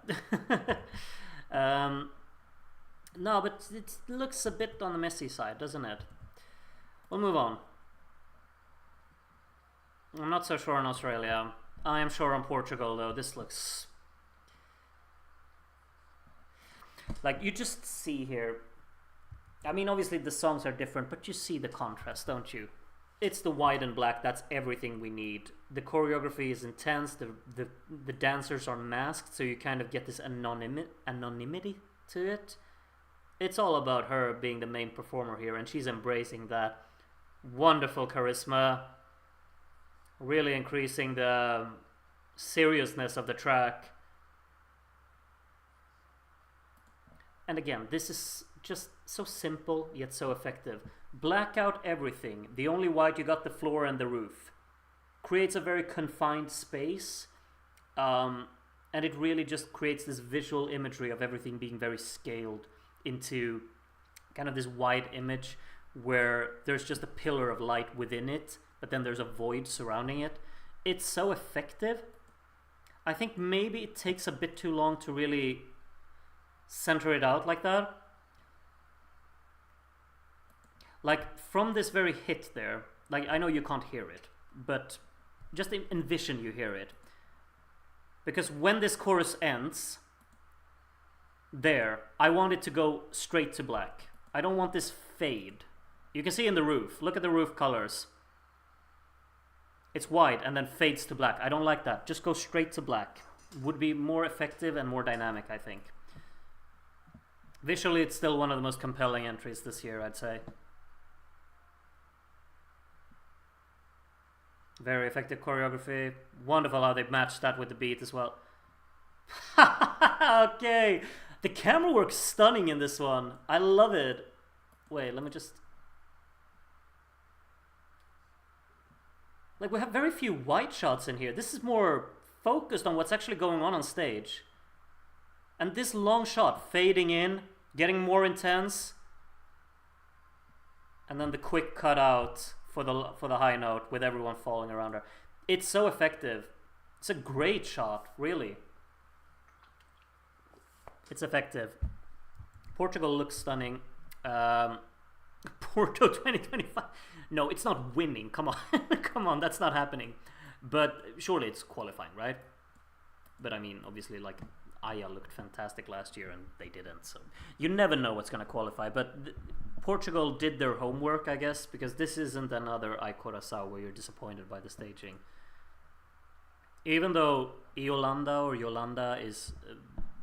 No, but it looks a bit on the messy side, doesn't it? We'll move on. I'm not so sure on Australia. I am sure on Portugal, though. This looks... Like, you just see here, I mean, obviously the songs are different, but you see the contrast, don't you? It's the white and black, that's everything we need. The choreography is intense, the dancers are masked, so you kind of get this anonymity to it. It's all about her being the main performer here, and she's embracing that. Wonderful charisma, really increasing the seriousness of the track. And again, this is just so simple, yet so effective. Black out everything. The only white, you got the floor and the roof. Creates a very confined space. And it really just creates this visual imagery of everything being very scaled into kind of this wide image where there's just a pillar of light within it, but then there's a void surrounding it. It's so effective. I think maybe it takes a bit too long to really... center it out like that. Like, from this very hit there, like, I know you can't hear it, but just envision you hear it. Because when this chorus ends, there, I want it to go straight to black. I don't want this fade. You can see in the roof, look at the roof colors. It's white and then fades to black. I don't like that. Just go straight to black. Would be more effective and more dynamic, I think. Visually, it's still one of the most compelling entries this year, I'd say. Very effective choreography. Wonderful how they matched that with the beat as well. Okay. The camera work's stunning in this one. I love it. Wait, let me just... Like, we have very few wide shots in here. This is more focused on what's actually going on stage. And this long shot fading in, getting more intense, and then the quick cut out for the high note with everyone falling around her. It's so effective. It's a great shot, really. It's effective. Portugal looks stunning. Porto 2025. No, it's not winning. Come on. Come on, that's not happening. But surely it's qualifying, right? But I mean, obviously, like, Aya looked fantastic last year and they didn't. So you never know what's going to qualify. But Portugal did their homework, I guess, because this isn't another Ai Coração where you're disappointed by the staging. Even though Yolanda is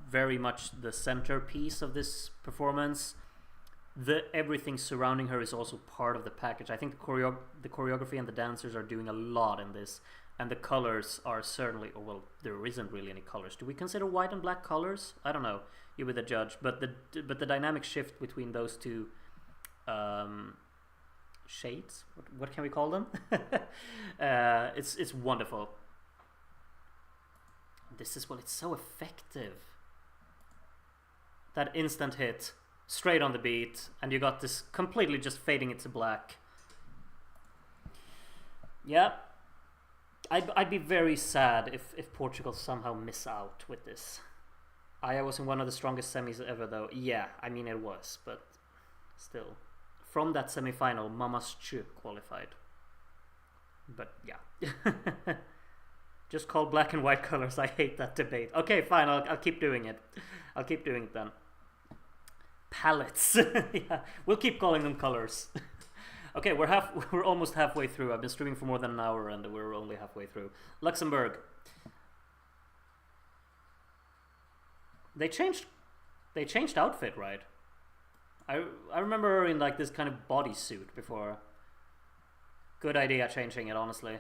very much the centerpiece of this performance, everything surrounding her is also part of the package. I think the choreography and the dancers are doing a lot in this, and the colors are certainly, well, there isn't really any colors. Do we consider white and black colors? I don't know. You be the judge. But the dynamic shift between those two shades, what can we call them? It's wonderful. This is, well, it's so effective. That instant hit, straight on the beat, and you got this completely just fading into black. Yeah, I'd be very sad if Portugal somehow miss out with this. I was in one of the strongest semis ever, though. Yeah, I mean it was, but still. From that semi-final, Mamas Chu qualified. But yeah. Just call black and white colors. I hate that debate. Okay, fine, I'll keep doing it. I'll keep doing it then. Palettes. Yeah, we'll keep calling them colors. Okay, we're almost halfway through. I've been streaming for more than an hour and we're only halfway through. Luxembourg. They changed outfit, right? I remember her in like this kind of bodysuit before. Good idea changing it, honestly.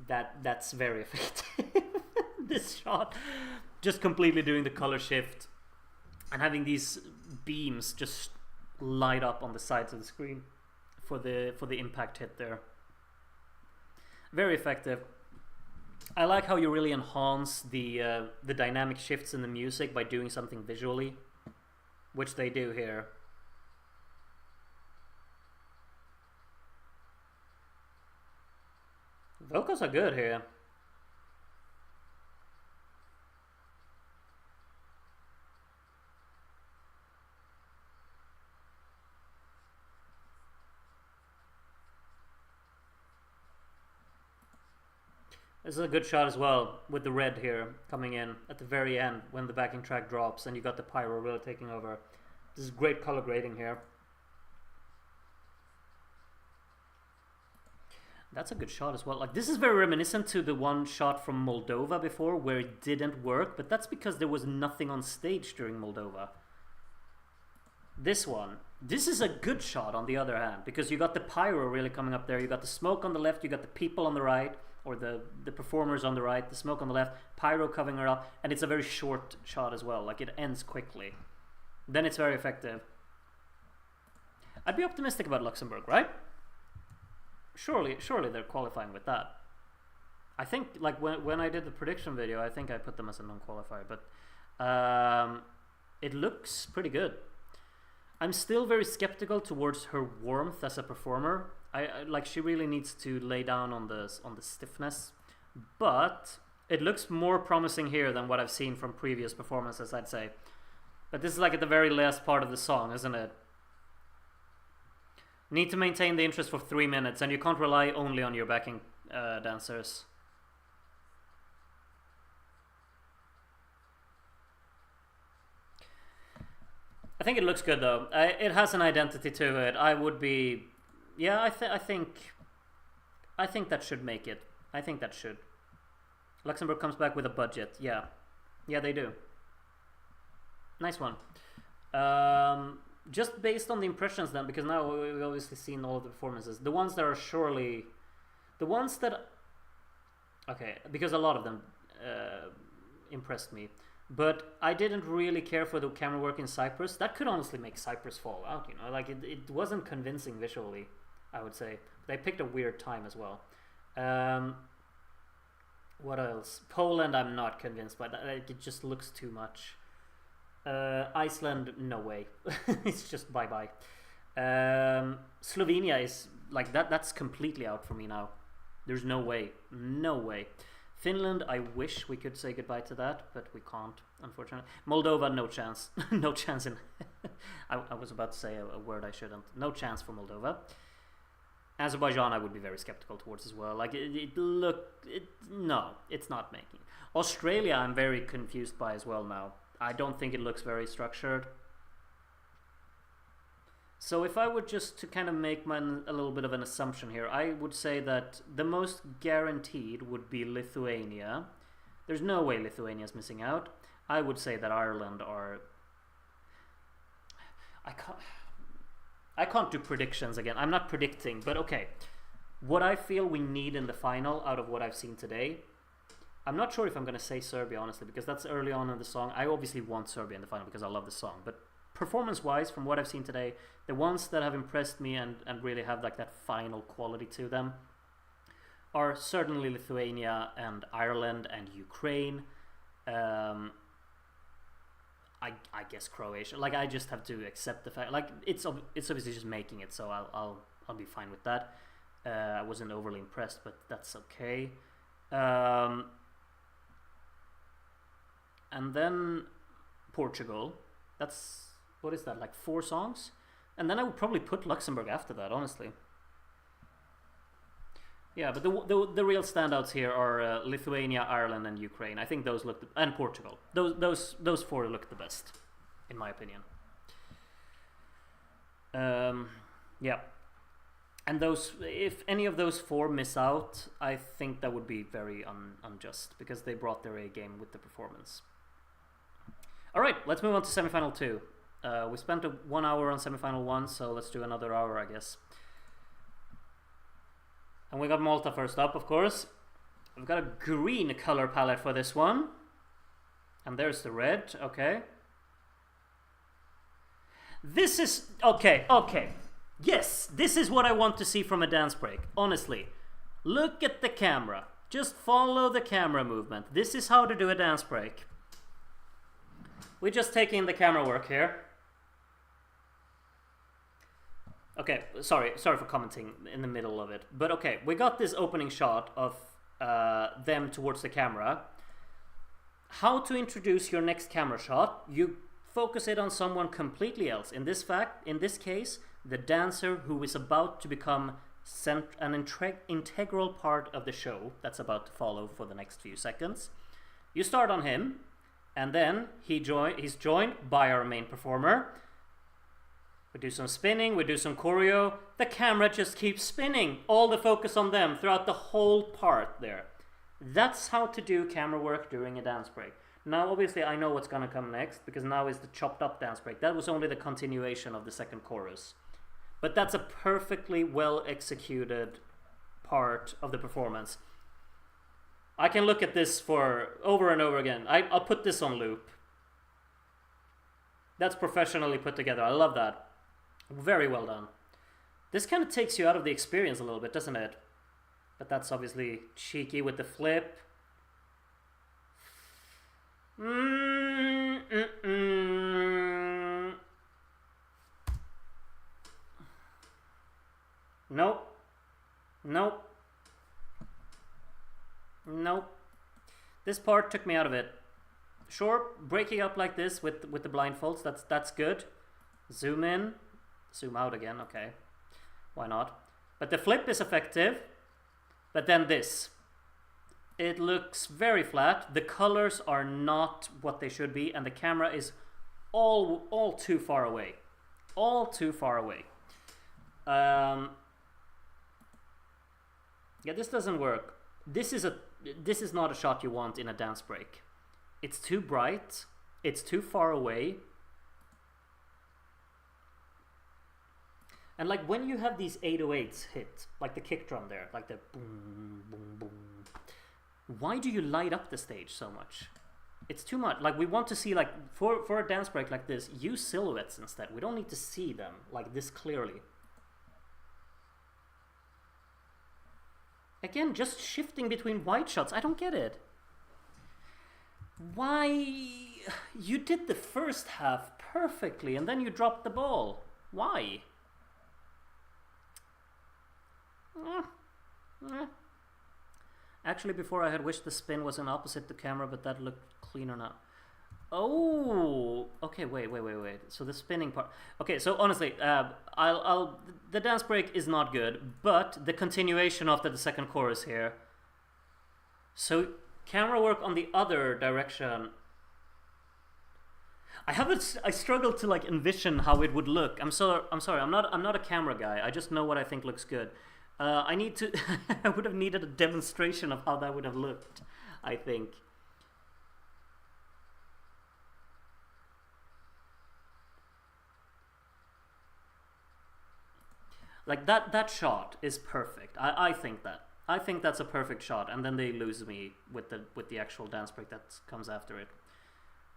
That's very effective. This shot, just completely doing the color shift and having these beams just light up on the sides of the screen for the impact hit there. Very effective. I like how you really enhance the dynamic shifts in the music by doing something visually, which they do here. Vocals are good here. This is a good shot as well, with the red here coming in at the very end when the backing track drops and you got the pyro really taking over. This is great color grading here. That's a good shot as well. Like, this is very reminiscent to the one shot from Moldova before where it didn't work, but that's because there was nothing on stage during Moldova. This is a good shot on the other hand, because you got the pyro really coming up there, you got the smoke on the left, you got the people on the right, or the performers on the right, the smoke on the left, pyro covering her up, and it's a very short shot as well, like it ends quickly. Then it's very effective. I'd be optimistic about Luxembourg, right? Surely they're qualifying with that. I think, like, when I did the prediction video, I think I put them as a non-qualifier, but it looks pretty good. I'm still very skeptical towards her warmth as a performer. I like, she really needs to lay down on the stiffness, but it looks more promising here than what I've seen from previous performances, I'd say. But this is like at the very last part of the song, isn't it? Need to maintain the interest for 3 minutes, and you can't rely only on your backing dancers. I think it looks good though. It has an identity to it. I would be, yeah. I think that should make it. I think that should. Luxembourg comes back with a budget. Yeah, they do. Nice one. Just based on the impressions then, because now we've obviously seen all of the performances. The ones that are surely, okay, because a lot of them impressed me. But I didn't really care for the camera work in Cyprus. That could honestly make Cyprus fall out, you know. Like, it wasn't convincing visually, I would say. They picked a weird time as well. What else? Poland, I'm not convinced by that. It just looks too much. Iceland, no way. It's just bye-bye. Slovenia is, like, that's completely out for me now. There's no way. No way. Finland, I wish we could say goodbye to that, but we can't, unfortunately. Moldova, no chance. No chance in... I was about to say a word I shouldn't. No chance for Moldova. Azerbaijan, I would be very skeptical towards as well. Like, no, it's not making. Australia, I'm very confused by as well now. I don't think it looks very structured. So if I were just to kind of make a little bit of an assumption here, I would say that the most guaranteed would be Lithuania. There's no way Lithuania is missing out. I would say that Ireland are... I can't do predictions again. I'm not predicting, but okay. What I feel we need in the final out of what I've seen today, I'm not sure if I'm going to say Serbia, honestly, because that's early on in the song. I obviously want Serbia in the final because I love the song, but performance-wise, from what I've seen today, the ones that have impressed me and really have like that final quality to them are certainly Lithuania and Ireland and Ukraine. I guess Croatia. Like, I just have to accept the fact. Like, it's obviously just making it, so I'll be fine with that. I wasn't overly impressed, but that's okay. And then Portugal. That's, what is that, like 4 songs? And then I would probably put Luxembourg after that, honestly. Yeah, but the real standouts here are Lithuania, Ireland, and Ukraine. I think those look and Portugal. Those 4 look the best, in my opinion. Yeah, and those, if any of those 4 miss out, I think that would be very unjust because they brought their A game with the performance. All right, let's move on to semifinal 2. We spent 1 hour on semifinal 1, so let's do another hour, I guess. And we got Malta first up, of course. We've got a green color palette for this one. And there's the red, okay. This is, okay. Yes, this is what I want to see from a dance break, honestly. Look at the camera. Just follow the camera movement. This is how to do a dance break. We're just taking the camera work here. Okay, sorry for commenting in the middle of it. But okay, we got this opening shot of them towards the camera. How to introduce your next camera shot? You focus it on someone completely else. In this case, the dancer who is about to become an integral part of the show that's about to follow for the next few seconds. You start on him, and then he's joined by our main performer. We do some spinning, we do some choreo. The camera just keeps spinning. All the focus on them throughout the whole part there. That's how to do camera work during a dance break. Now, obviously, I know what's gonna come next, because now is the chopped up dance break. That was only the continuation of the second chorus. But that's a perfectly well executed part of the performance. I can look at this for over and over again. I'll put this on loop. That's professionally put together. I love that. Very well done. This kind of takes you out of the experience a little bit, doesn't it? But that's obviously cheeky with the flip. Nope. This part took me out of it. Sure, breaking up like this with the blindfolds, that's good. Zoom in, zoom out again, okay. Why not? But the flip is effective. But then this. It looks very flat. The colors are not what they should be, and the camera is all too far away. All too far away. Yeah, this doesn't work. This is not a shot you want in a dance break. It's too bright. It's too far away. And like when you have these 808s hit, like the kick drum there, like the boom, boom, boom. Why do you light up the stage so much? It's too much. Like, we want to see, like, for a dance break like this, use silhouettes instead. We don't need to see them like this clearly. Again, just shifting between wide shots. I don't get it. Why? You did the first half perfectly and then you dropped the ball. Why? Actually, before I had wished the spin was an opposite the camera, but that looked cleaner now. Oh, okay, wait. So the spinning part. Okay, so honestly, the dance break is not good, but the continuation after the second chorus here. So camera work on the other direction. I struggle to like envision how it would look. I'm sorry. I'm not a camera guy. I just know what I think looks good. I need to. I would have needed a demonstration of how that would have looked, I think. Like that shot is perfect. I think that. I think that's a perfect shot, and then they lose me with the actual dance break that comes after it.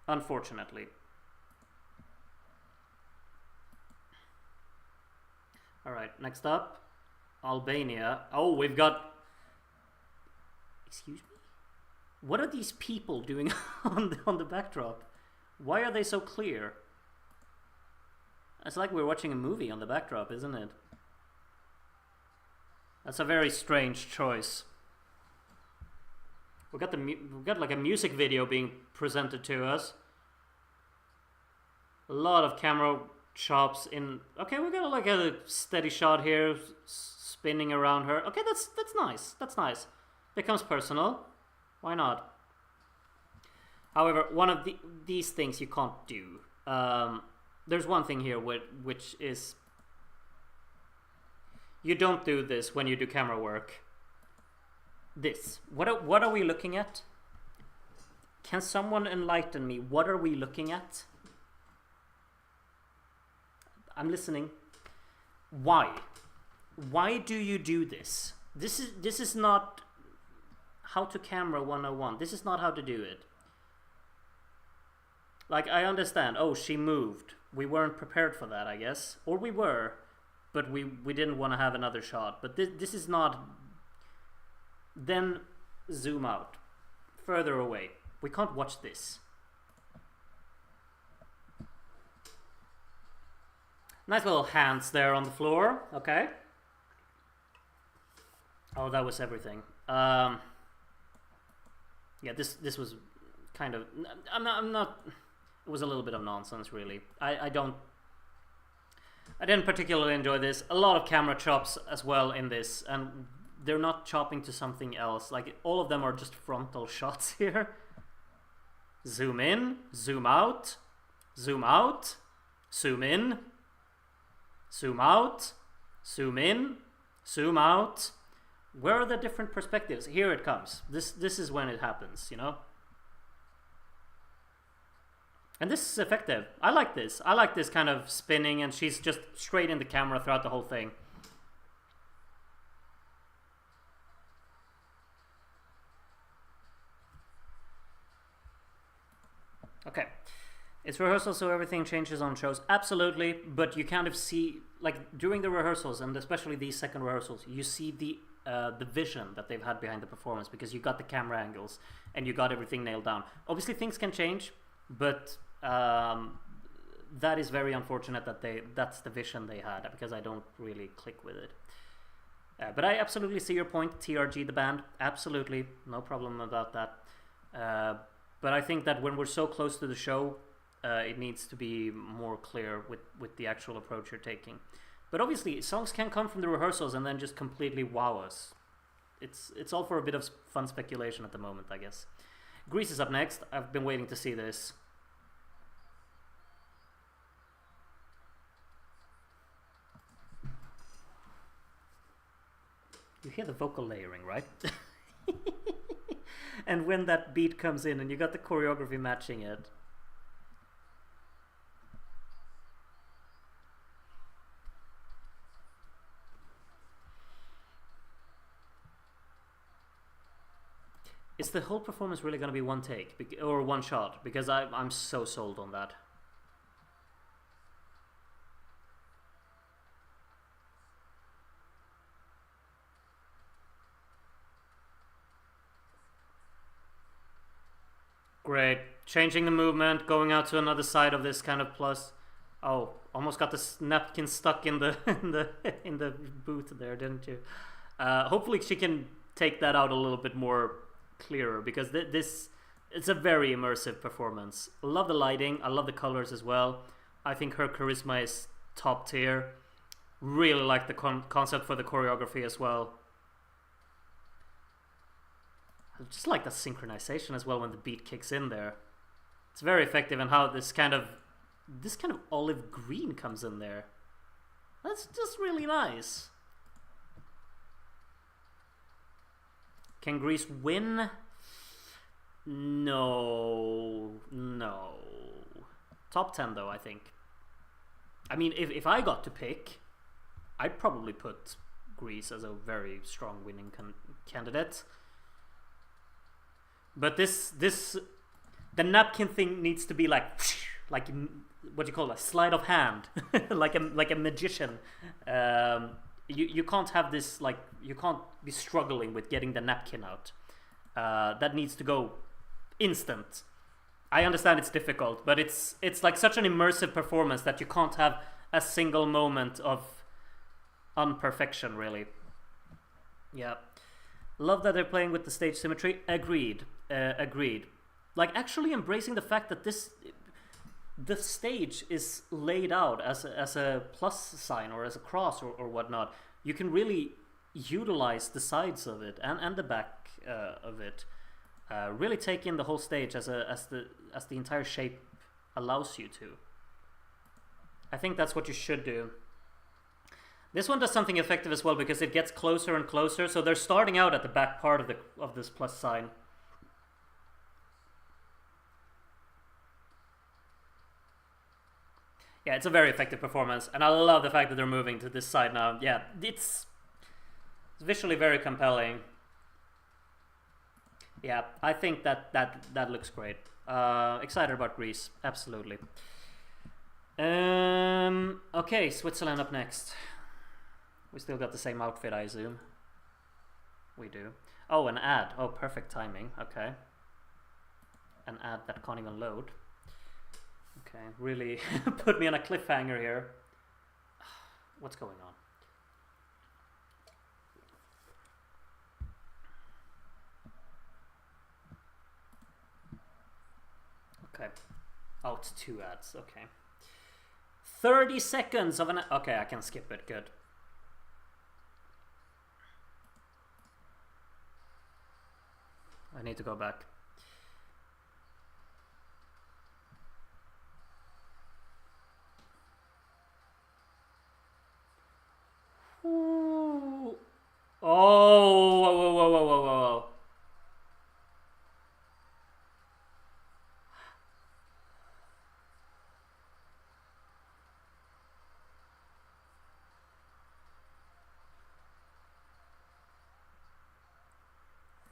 Unfortunately. Alright, next up, Albania. Oh, we've got... Excuse me? What are these people doing on the backdrop? Why are they so clear? It's like we're watching a movie on the backdrop, isn't it? That's a very strange choice. We've got like a music video being presented to us. A lot of camera chops in. Okay, we got like a steady shot here, spinning around her. Okay, that's nice. That's nice. Becomes personal. Why not? However, one of these things you can't do. There's one thing here which is you don't do this when you do camera work. This. What are we looking at? Can someone enlighten me? What are we looking at? I'm listening. Why? Why do you do this? This is not how to camera 101. This is not how to do it. Like, I understand. Oh, she moved. We weren't prepared for that, I guess. Or we were, but we didn't want to have another shot. But this is not... Then zoom out. Further away. We can't watch this. Nice little hands there on the floor. Okay. Oh, that was everything. Yeah, this was kind of... I'm not... It was a little bit of nonsense, really. I didn't particularly enjoy this. A lot of camera chops as well in this, and they're not chopping to something else. Like, all of them are just frontal shots here. Zoom in, zoom out, zoom out, zoom in, zoom out, zoom in, zoom out. Where are the different perspectives? Here it comes. This is when it happens, you know? And this is effective. I like this. I like this kind of spinning, and she's just straight in the camera throughout the whole thing. Okay. It's rehearsal, so everything changes on shows. Absolutely, but you kind of see, like, during the rehearsals, and especially these second rehearsals, you see the vision that they've had behind the performance, because you got the camera angles, and you got everything nailed down. Obviously, things can change, but... that is very unfortunate that that's the vision they had, because I don't really click with it. But I absolutely see your point, TRG the band. Absolutely, no problem about that. But I think that when we're so close to the show, it needs to be more clear with the actual approach you're taking. But obviously, songs can come from the rehearsals and then just completely wow us. It's all for a bit of fun speculation at the moment, I guess. Greece is up next. I've been waiting to see this. You hear the vocal layering, right? And when that beat comes in and you got the choreography matching it. Is the whole performance really going to be one take or one shot? Because I'm so sold on that. Great. Changing the movement, going out to another side of this kind of plus. Oh, almost got the napkin stuck in the in the booth there, didn't you? Hopefully she can take that out a little bit more clearer, because it's a very immersive performance. I love the lighting. I love the colors as well. I think her charisma is top tier. Really like the concept for the choreography as well. I just like the synchronization as well when the beat kicks in there. It's very effective in how this kind of olive green comes in there. That's just really nice. Can Greece win? No. Top 10 though, I think. I mean, if I got to pick, I'd probably put Greece as a very strong winning candidate. But the napkin thing needs to be like what do you call it? A sleight of hand, like a magician. You can't have this, like, you can't be struggling with getting the napkin out. That needs to go instant. I understand it's difficult, but it's like such an immersive performance that you can't have a single moment of unperfection, really. Yeah. Love that they're playing with the stage symmetry. Agreed. Like, actually embracing the fact that the stage is laid out as a plus sign or as a cross or whatnot. You can really utilize the sides of it and the back of it. Really take in the whole stage as the entire shape allows you to. I think that's what you should do. This one does something effective as well because it gets closer and closer. So they're starting out at the back part of this plus sign. Yeah, it's a very effective performance, and I love the fact that they're moving to this side now. Yeah, it's visually very compelling. Yeah, I think that looks great. Excited about Greece, absolutely. Okay, Switzerland up next. We still got the same outfit, I assume. We do. Oh, an ad. Oh, perfect timing. Okay. An ad that can't even load. Okay, really put me on a cliffhanger here. What's going on? Okay. Oh, it's 2 ads. Okay. 30 seconds of an... Okay, I can skip it. Good. I need to go back. Ooh. Oh, whoa.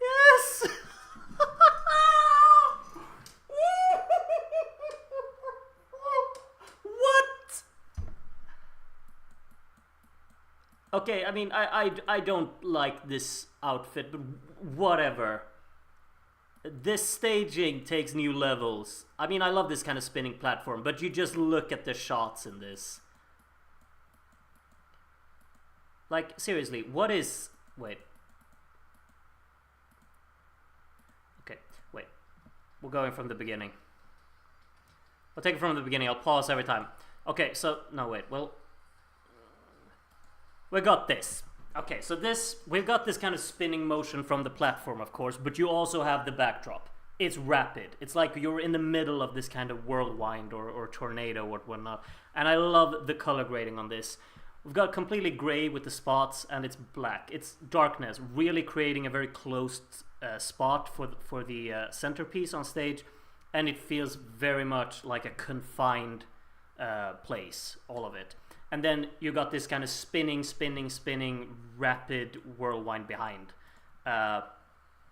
Yes! What? Okay, I mean, I don't like this outfit, but whatever. This staging takes new levels. I mean, I love this kind of spinning platform, but you just look at the shots in this. Like, seriously, what is... Wait. Okay, wait. We're going from the beginning. I'll take it from the beginning. I'll pause every time. Okay, so... No, wait. Well... We got this. Okay, so we've got this kind of spinning motion from the platform, of course, but you also have the backdrop. It's rapid. It's like you're in the middle of this kind of whirlwind or tornado or whatnot. And I love the color grading on this. We've got completely gray with the spots, and it's black. It's darkness, really creating a very closed spot for the centerpiece on stage, and it feels very much like a confined place, all of it. And then you got this kind of spinning, rapid whirlwind behind.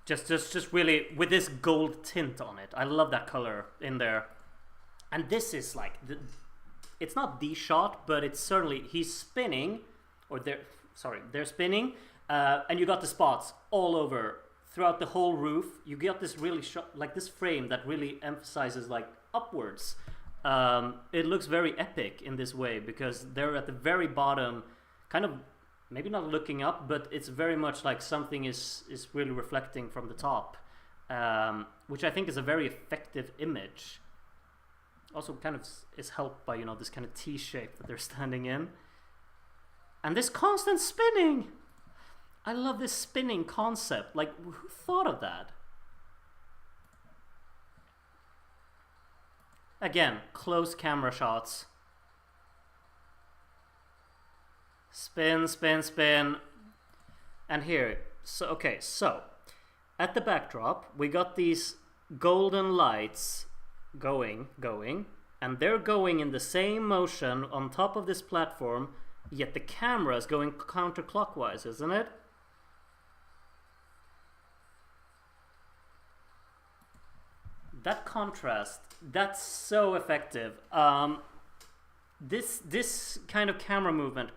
Just really with this gold tint on it. I love that color in there. And this is like, it's not the shot, but it's certainly, he's spinning, or they're spinning, and you got the spots all over throughout the whole roof. You get this really shot, like this frame that really emphasizes like upwards. It looks very epic in this way because they're at the very bottom, kind of maybe not looking up, but it's very much like something is really reflecting from the top, which I think is a very effective image. Also kind of is helped by, you know, this kind of T shape that they're standing in. And this constant spinning! I love this spinning concept. Like, who thought of that? again, close camera shots. Spin, spin, spin. And here, so okay, so at the backdrop, we got these golden lights going, and they're going in the same motion on top of this platform, yet the camera is going counterclockwise, isn't it? That contrast, that's so effective. This kind of camera movement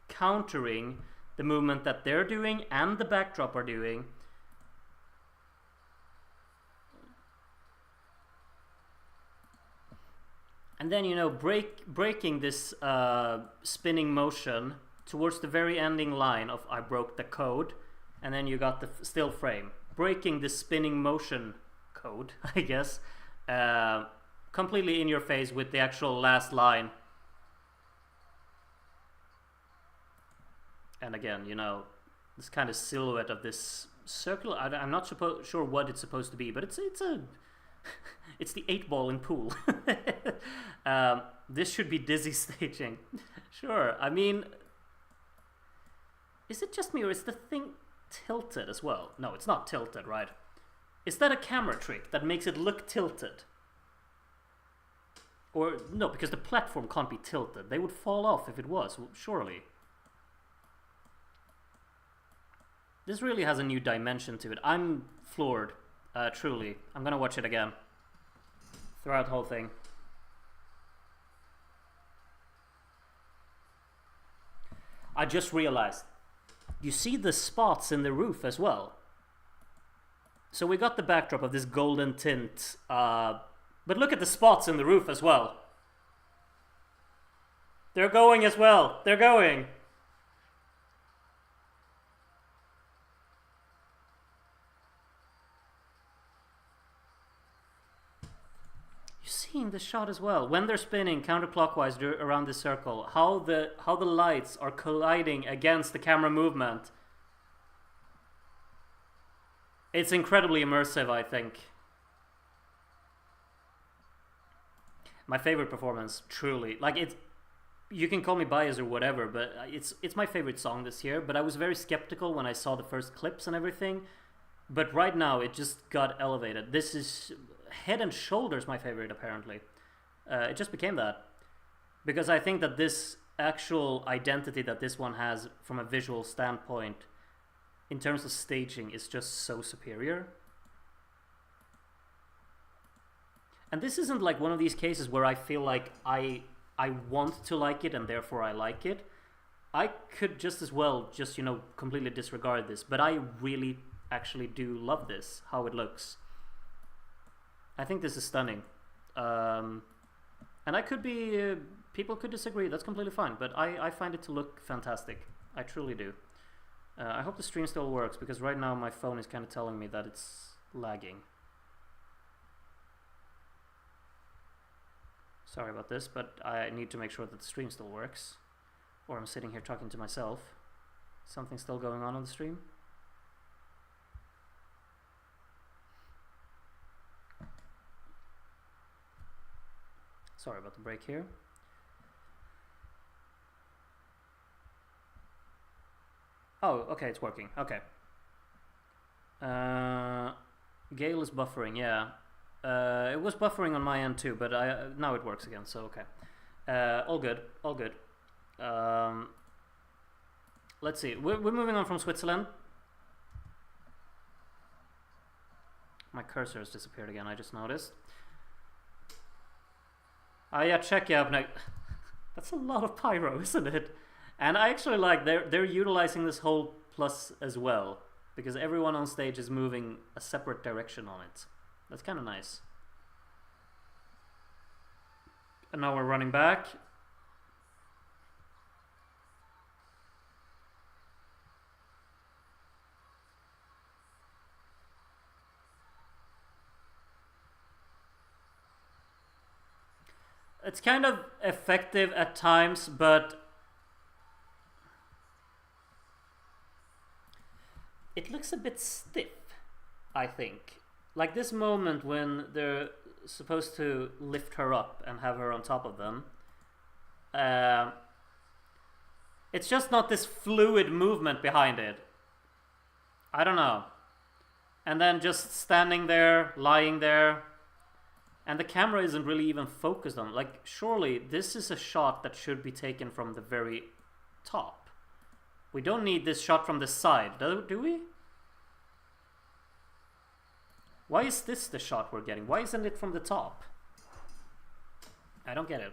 countering the movement that they're doing and the backdrop are doing. And then, you know, breaking this spinning motion towards the very ending line of I broke the code, and then you got the still frame. Breaking this spinning motion code, I guess, completely in your face with the actual last line. And again, you know, this kind of silhouette of this circle. I'm not sure what it's supposed to be, but it's it's the 8-ball in pool. This should be dizzy staging. Sure. I mean, is it just me or is the thing tilted as well? No, it's not tilted, right? Is that a camera trick that makes it look tilted? Or no, because the platform can't be tilted. They would fall off if it was, surely. This really has a new dimension to it. I'm floored, truly. I'm gonna watch it again. Throughout the whole thing. I just realized, you see the spots in the roof as well. So we got the backdrop of this golden tint, but look at the spots in the roof as well. They're going as well. They're going. Seeing the shot as well when they're spinning counterclockwise around the circle, how the lights are colliding against the camera movement. It's incredibly immersive, I think. My favorite performance, truly. Like, it's, you can call me biased or whatever, but it's my favorite song this year. But I was very skeptical when I saw the first clips and everything. But right now it just got elevated. This is head and shoulders my favorite, apparently. It just became that. Because I think that this actual identity that this one has from a visual standpoint, in terms of staging, is just so superior. And this isn't like one of these cases where I feel like I want to like it and therefore I like it. I could just as well just, you know, completely disregard this. But I really actually do love this, how it looks. I think this is stunning. And I could be... people could disagree, that's completely fine. But I find it to look fantastic. I truly do. I hope the stream still works, because right now my phone is kind of telling me that it's lagging. Sorry about this, but I need to make sure that the stream still works. Or I'm sitting here talking to myself. Something's still going on the stream. Sorry about the break here. Oh, okay, it's working. Okay. Gale is buffering, yeah. It was buffering on my end too, but now it works again, so okay. All good, all good. Let's see, we're moving on from Switzerland. My cursor has disappeared again, I just noticed. Yeah, Czechia up next. That's a lot of pyro, isn't it? And I actually like they're utilizing this whole plus as well, because everyone on stage is moving a separate direction on it. That's kind of nice. And now we're running back. It's kind of effective at times, but it looks a bit stiff, I think. Like this moment when they're supposed to lift her up and have her on top of them. It's just not this fluid movement behind it. I don't know. And then just standing there, lying there, and the camera isn't really even focused on. Like, surely this is a shot that should be taken from the very top. We don't need this shot from the side, do we? Why is this the shot we're getting? Why isn't it from the top? I don't get it.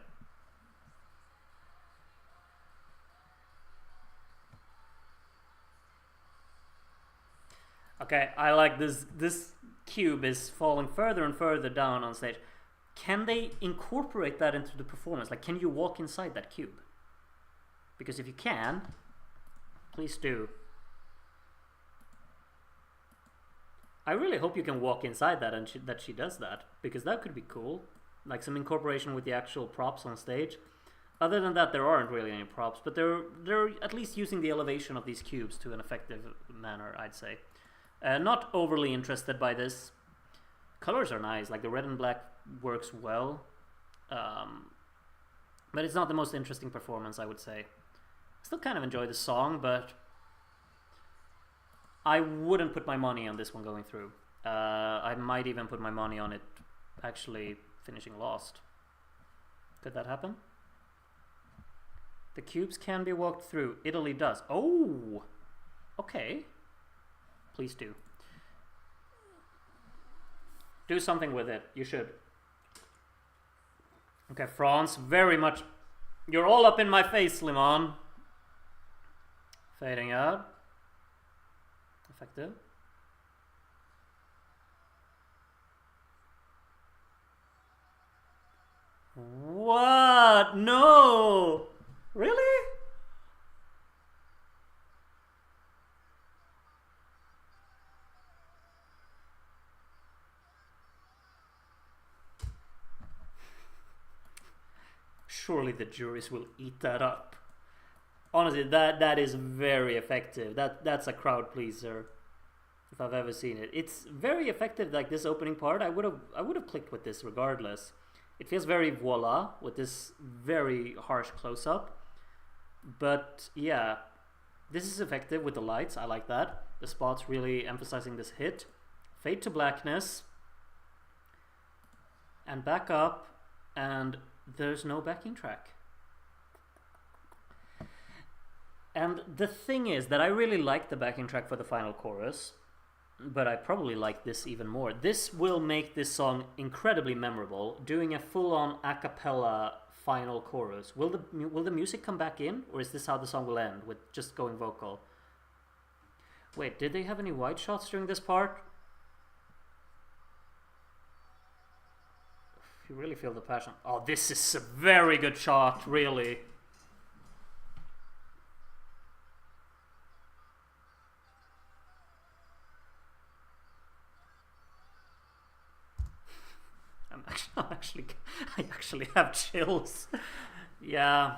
Okay, I like this. This cube is falling further and further down on stage. Can they incorporate that into the performance? Like, can you walk inside that cube? Because if you can, please do. I really hope you can walk inside that and that she does that, because that could be cool. Like some incorporation with the actual props on stage. Other than that, there aren't really any props, but they're at least using the elevation of these cubes to an effective manner, I'd say. Not overly interested by this. Colors are nice, like the red and black works well. But it's not the most interesting performance, I would say. I still kind of enjoy the song, but I wouldn't put my money on this one going through. I might even put my money on it actually finishing lost. Could that happen? The cubes can be walked through. Italy does. Oh! Okay. Please do. Do something with it. You should. Okay, France, very much. You're all up in my face, Limon. Fading out. Effective. What? No! Really? Surely the juries will eat that up. Honestly, that is very effective. That's a crowd pleaser, if I've ever seen it. It's very effective. Like this opening part, I would have clicked with this regardless. It feels very voila with this very harsh close up. But yeah, this is effective with the lights. I like that. The spots really emphasizing this hit. Fade to blackness. And back up. And there's no backing track. And the thing is that I really like the backing track for the final chorus, but I probably like this even more. This will make this song incredibly memorable, doing a full-on a cappella final chorus. Will the music come back in, or is this how the song will end, with just going vocal? Wait, did they have any wide shots during this part? You really feel the passion. Oh, this is a very good shot, really. I actually have chills. Yeah.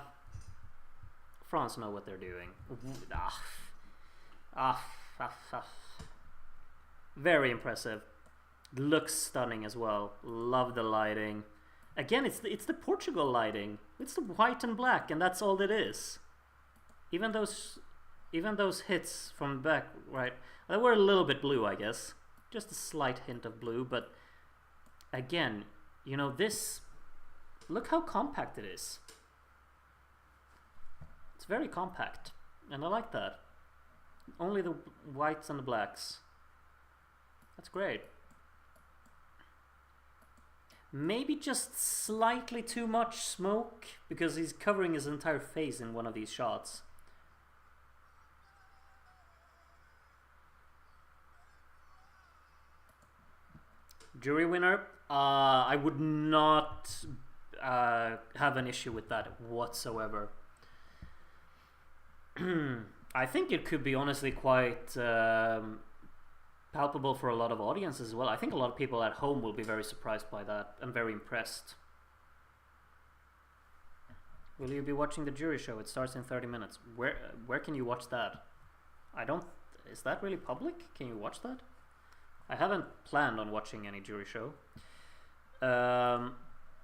France know what they're doing. Very impressive. Looks stunning as well. Love the lighting. Again, it's the Portugal lighting. It's the white and black, and that's all it is. Even those hits from back, right? They were a little bit blue, I guess. Just a slight hint of blue, but again, you know, this, look how compact it is. It's very compact, and I like that. Only the whites and the blacks. That's great. Maybe just slightly too much smoke, because he's covering his entire face in one of these shots. Jury winner, I would not have an issue with that whatsoever. I think it could be honestly quite palpable for a lot of audiences as well. I think a lot of people at home will be very surprised by that and very impressed. Will you be watching the jury show? It starts in 30 minutes. Where can you watch that? Is that really public? Can you watch that? I haven't planned on watching any jury show. All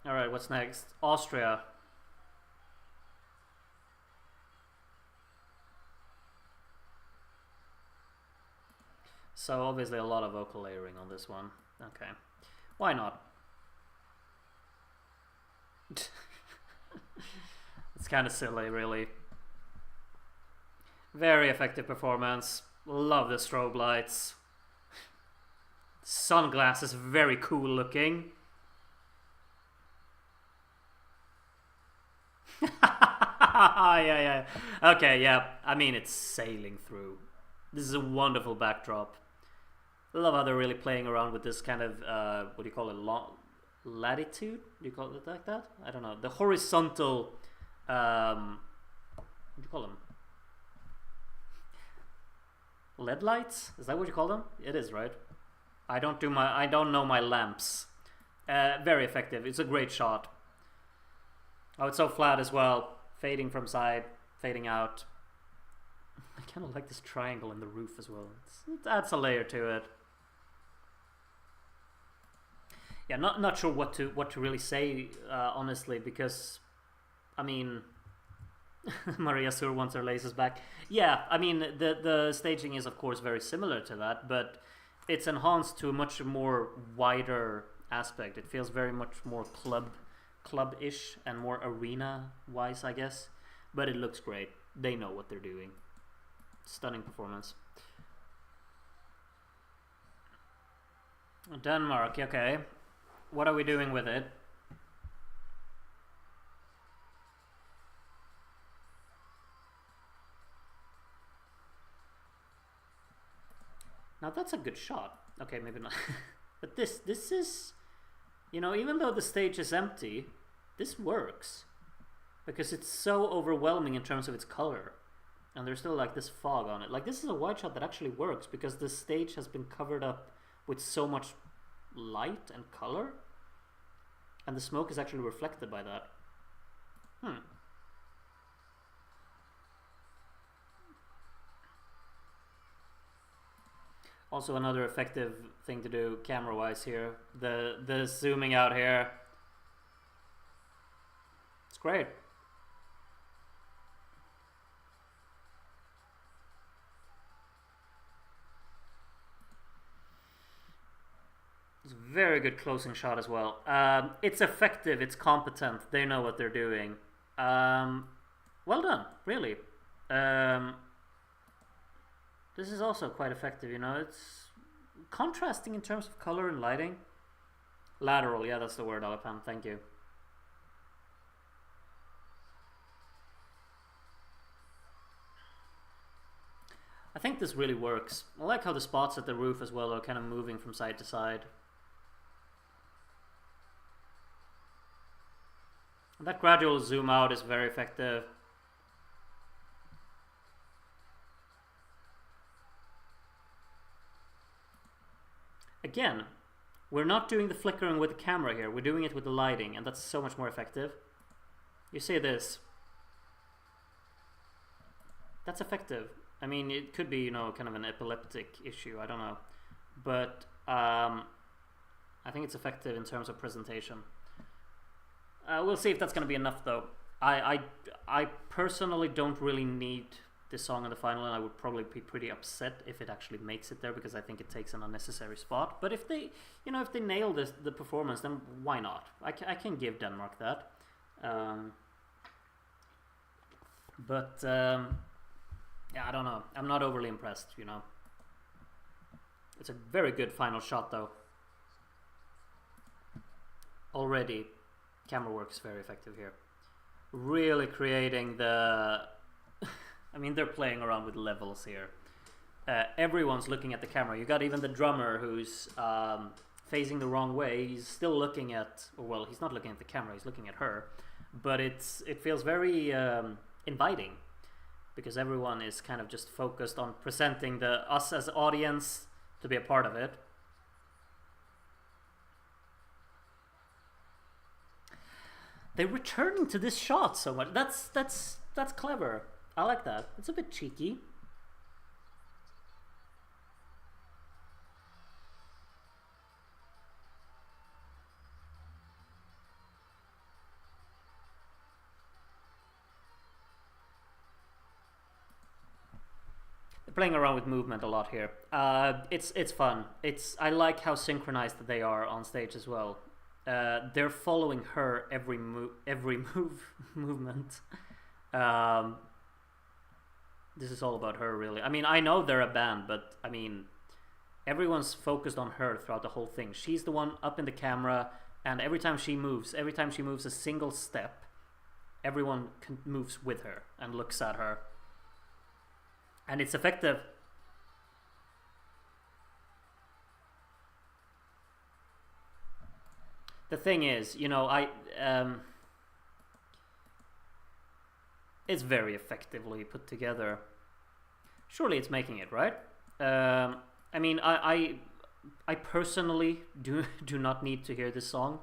right, what's next? Austria. So obviously a lot of vocal layering on this one. Okay, why not? It's kind of silly, really. Very effective performance. Love the strobe lights. Sunglasses, very cool looking. Yeah. Okay, yeah. I mean, it's sailing through. This is a wonderful backdrop. I love how they're really playing around with this kind of, what do you call it, latitude? Do you call it like that? I don't know. The horizontal, what do you call them? LED lights? Is that what you call them? It is, right? I don't know my lamps. Very effective. It's a great shot. Oh, it's so flat as well. Fading from side, fading out. I kind of like this triangle in the roof as well. It adds a layer to it. Yeah, not sure what to really say, honestly, because, I mean, Maria Sur wants her laces back. Yeah, I mean, the staging is of course very similar to that, but it's enhanced to a much more wider aspect. It feels very much more club-ish and more arena-wise, I guess. But it looks great. They know what they're doing. Stunning performance. Denmark, okay. What are we doing with it? Now that's a good shot. Okay, maybe not. But this is, you know, even though the stage is empty, this works. Because it's so overwhelming in terms of its color. And there's still like this fog on it. Like, this is a wide shot that actually works because the stage has been covered up with so much light and color. And the smoke is actually reflected by that. Also another effective thing to do camera-wise here. The zooming out here. It's great. It's a very good closing shot as well. It's effective, it's competent, they know what they're doing. Well done, really. This is also quite effective, you know, it's contrasting in terms of color and lighting. Lateral, yeah, that's the word, Alapan, thank you. I think this really works. I like how the spots at the roof as well are kind of moving from side to side. That gradual zoom out is very effective. Again, we're not doing the flickering with the camera here, we're doing it with the lighting, and that's so much more effective. You see this. That's effective. I mean, it could be, you know, kind of an epileptic issue, I don't know. But I think it's effective in terms of presentation. We'll see if that's going to be enough, though. I personally don't really need this song in the final, and I would probably be pretty upset if it actually makes it there, because I think it takes an unnecessary spot. But if they, you know, if they nail the performance, then why not? I can give Denmark that. Yeah, I don't know. I'm not overly impressed, you know. It's a very good final shot, though. Already, camera work is very effective here. Really creating the... I mean, they're playing around with levels here. Everyone's looking at the camera. You got even the drummer who's facing the wrong way. He's still looking at... Well, he's not looking at the camera. He's looking at her. But it feels very inviting. Because everyone is kind of just focused on presenting us as audience to be a part of it. They're returning to this shot so much. That's clever. I like that. It's a bit cheeky. playing around with movement a lot here. It's fun. I like how synchronized they are on stage as well. They're following her every movement. This is all about her, really. I mean, I know they're a band, but I mean, everyone's focused on her throughout the whole thing. She's the one up in the camera, and every time she moves a single step, everyone moves with her and looks at her. And it's effective. The thing is, you know, it's very effectively put together. Surely it's making it, right? I mean, I personally do not need to hear this song.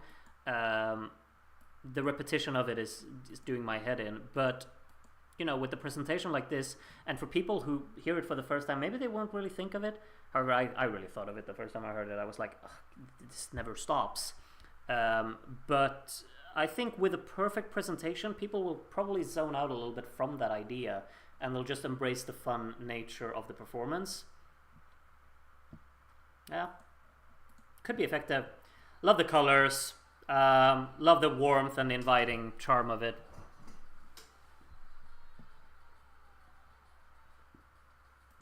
The repetition of it is doing my head in, but you know, with the presentation like this, and for people who hear it for the first time, maybe they won't really think of it. However, I really thought of it the first time I heard it. I was like, this never stops. But I think with a perfect presentation, people will probably zone out a little bit from that idea, and they'll just embrace the fun nature of the performance. Yeah, could be effective. Love the colors. Love the warmth and inviting charm of it.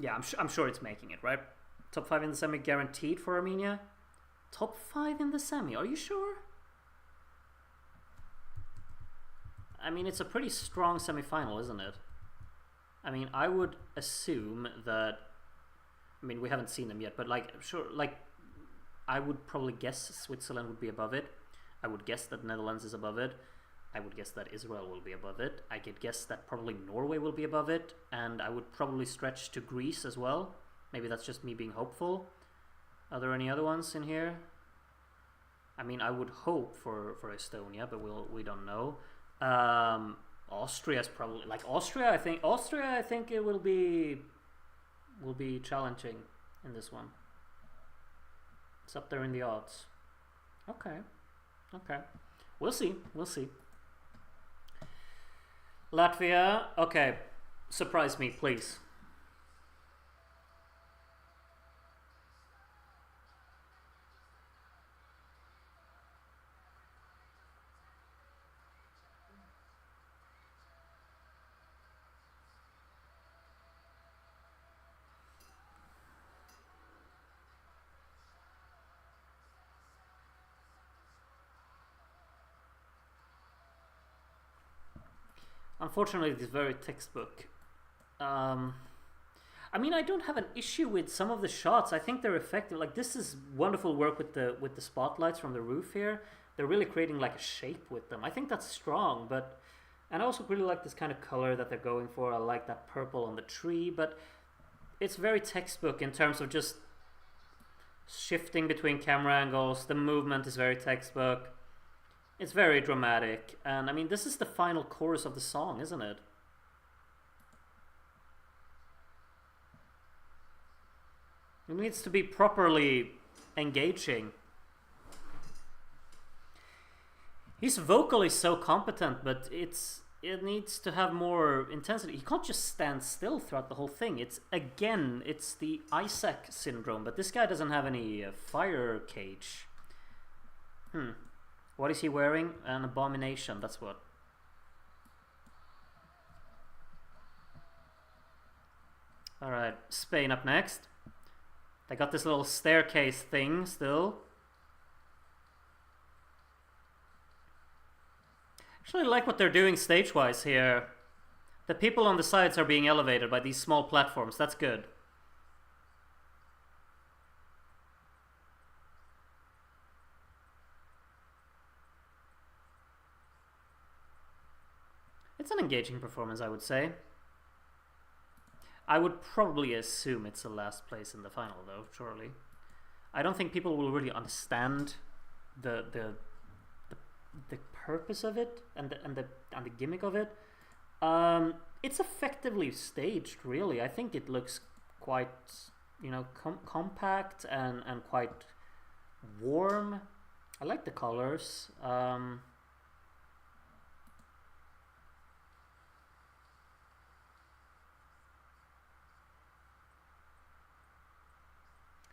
Yeah, I'm sure it's making it, right? Top 5 in the semi guaranteed for Armenia. Top 5 in the semi, are you sure? I mean, it's a pretty strong semi-final, isn't it? I mean, I would assume that... I mean, we haven't seen them yet, but like, sure, like, I would probably guess Switzerland would be above it. I would guess that Netherlands is above it. I would guess that Israel will be above it. I could guess that probably Norway will be above it, and I would probably stretch to Greece as well. Maybe that's just me being hopeful. Are there any other ones in here? I mean, I would hope for Estonia, but we don't know. Austria's probably, like, Austria. I think it will be challenging in this one. It's up there in the odds. Okay. We'll see. Latvia. Okay. Surprise me, please. Unfortunately, it's very textbook. I mean, I don't have an issue with some of the shots. I think they're effective. Like, this is wonderful work with the spotlights from the roof here. They're really creating like a shape with them. I think that's strong, and I also really like this kind of color that they're going for. I like that purple on the tree, but it's very textbook in terms of just shifting between camera angles. The movement is very textbook. It's very dramatic, and I mean, this is the final chorus of the song, isn't it? It needs to be properly engaging. His vocal is so competent, but it needs to have more intensity. He can't just stand still throughout the whole thing. It's the Isaac syndrome, but this guy doesn't have any fire cage. What is he wearing? An abomination, that's what. Alright, Spain up next. They got this little staircase thing still. Actually, I like what they're doing stage-wise here. The people on the sides are being elevated by these small platforms. That's good. It's an engaging performance, I would say. I would probably assume it's the last place in the final, though, surely. I don't think people will really understand the purpose of it and the gimmick of it. It's effectively staged, really. I think it looks quite, you know, compact and quite warm. I like the colors.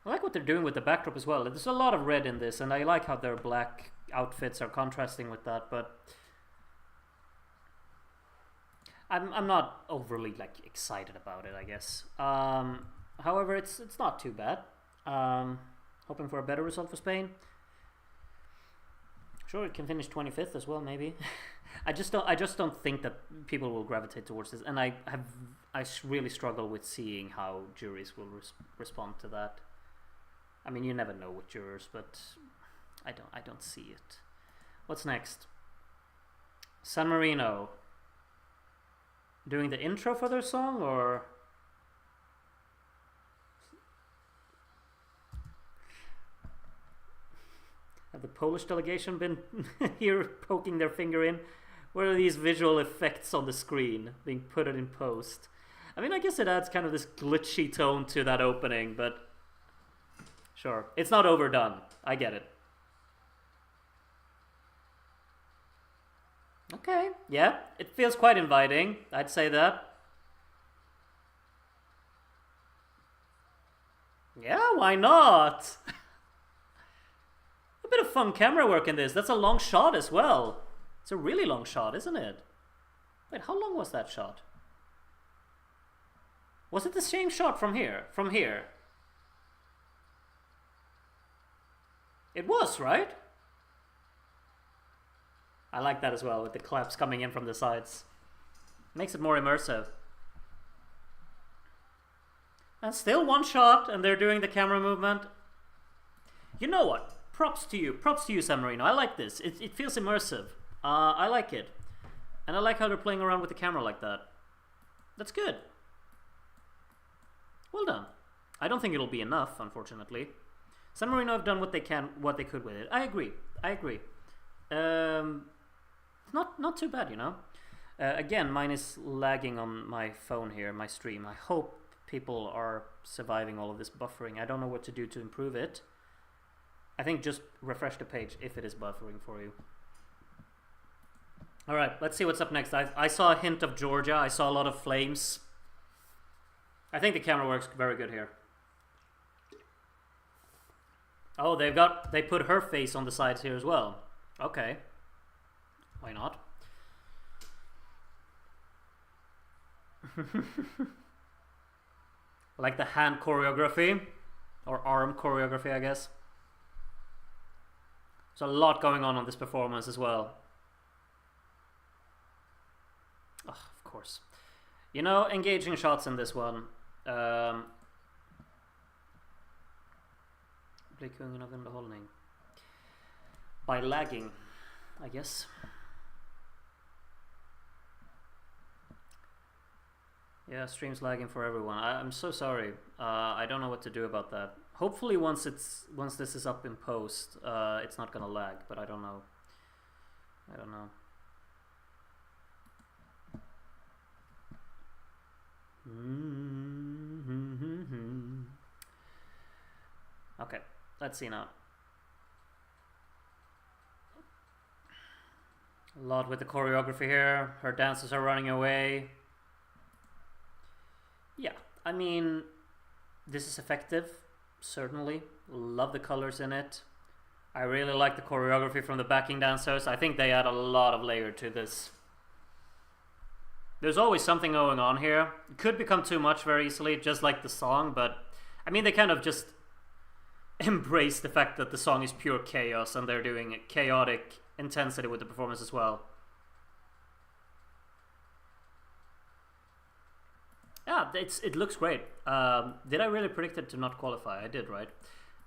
I like what they're doing with the backdrop as well. There's a lot of red in this, and I like how their black outfits are contrasting with that, but I'm not overly like excited about it, I guess. However, it's not too bad. Hoping for a better result for Spain. Sure, it can finish 25th as well, maybe. I just don't think that people will gravitate towards this, and I really struggle with seeing how juries will respond to that. I mean, you never know with jurors, but I don't see it. What's next? San Marino. Doing the intro for their song, or have the Polish delegation been here poking their finger in? What are these visual effects on the screen being put in post? I mean, I guess it adds kind of this glitchy tone to that opening, but sure. It's not overdone. I get it. Okay, yeah, it feels quite inviting, I'd say that. Yeah, why not? A bit of fun camera work in this. That's a long shot as well. It's a really long shot, isn't it? Wait, how long was that shot? Was it the same shot from here? From here? It was, right? I like that as well, with the claps coming in from the sides. Makes it more immersive. And still one shot, and they're doing the camera movement. You know what? Props to you, San Marino. I like this. It feels immersive. I like it. And I like how they're playing around with the camera like that. That's good. Well done. I don't think it'll be enough, unfortunately. San Marino have done what they could with it. I agree. Not too bad, you know. Again, mine is lagging on my phone here, my stream. I hope people are surviving all of this buffering. I don't know what to do to improve it. I think just refresh the page if it is buffering for you. Alright, let's see what's up next. I saw a hint of Georgia. I saw a lot of flames. I think the camera works very good here. Oh, they put her face on the sides here as well. Okay. Why not? Like the hand choreography. Or arm choreography, I guess. There's a lot going on this performance as well. Oh, of course. You know, engaging shots in this one. Blir kungen av underhållning. By lagging, I guess. Yeah, stream's lagging for everyone. I'm so sorry. I don't know what to do about that. Hopefully, once this is up in post, it's not gonna lag. But I don't know. Okay, let's see now. A lot with the choreography here. Her dancers are running away. Yeah, I mean, this is effective, certainly. Love the colors in it. I really like the choreography from the backing dancers. I think they add a lot of layer to this. There's always something going on here. It could become too much very easily, just like the song, but I mean, they kind of just embrace the fact that the song is pure chaos and they're doing chaotic intensity with the performance as well. Yeah, it looks great. Did I really predict it to not qualify? I did, right?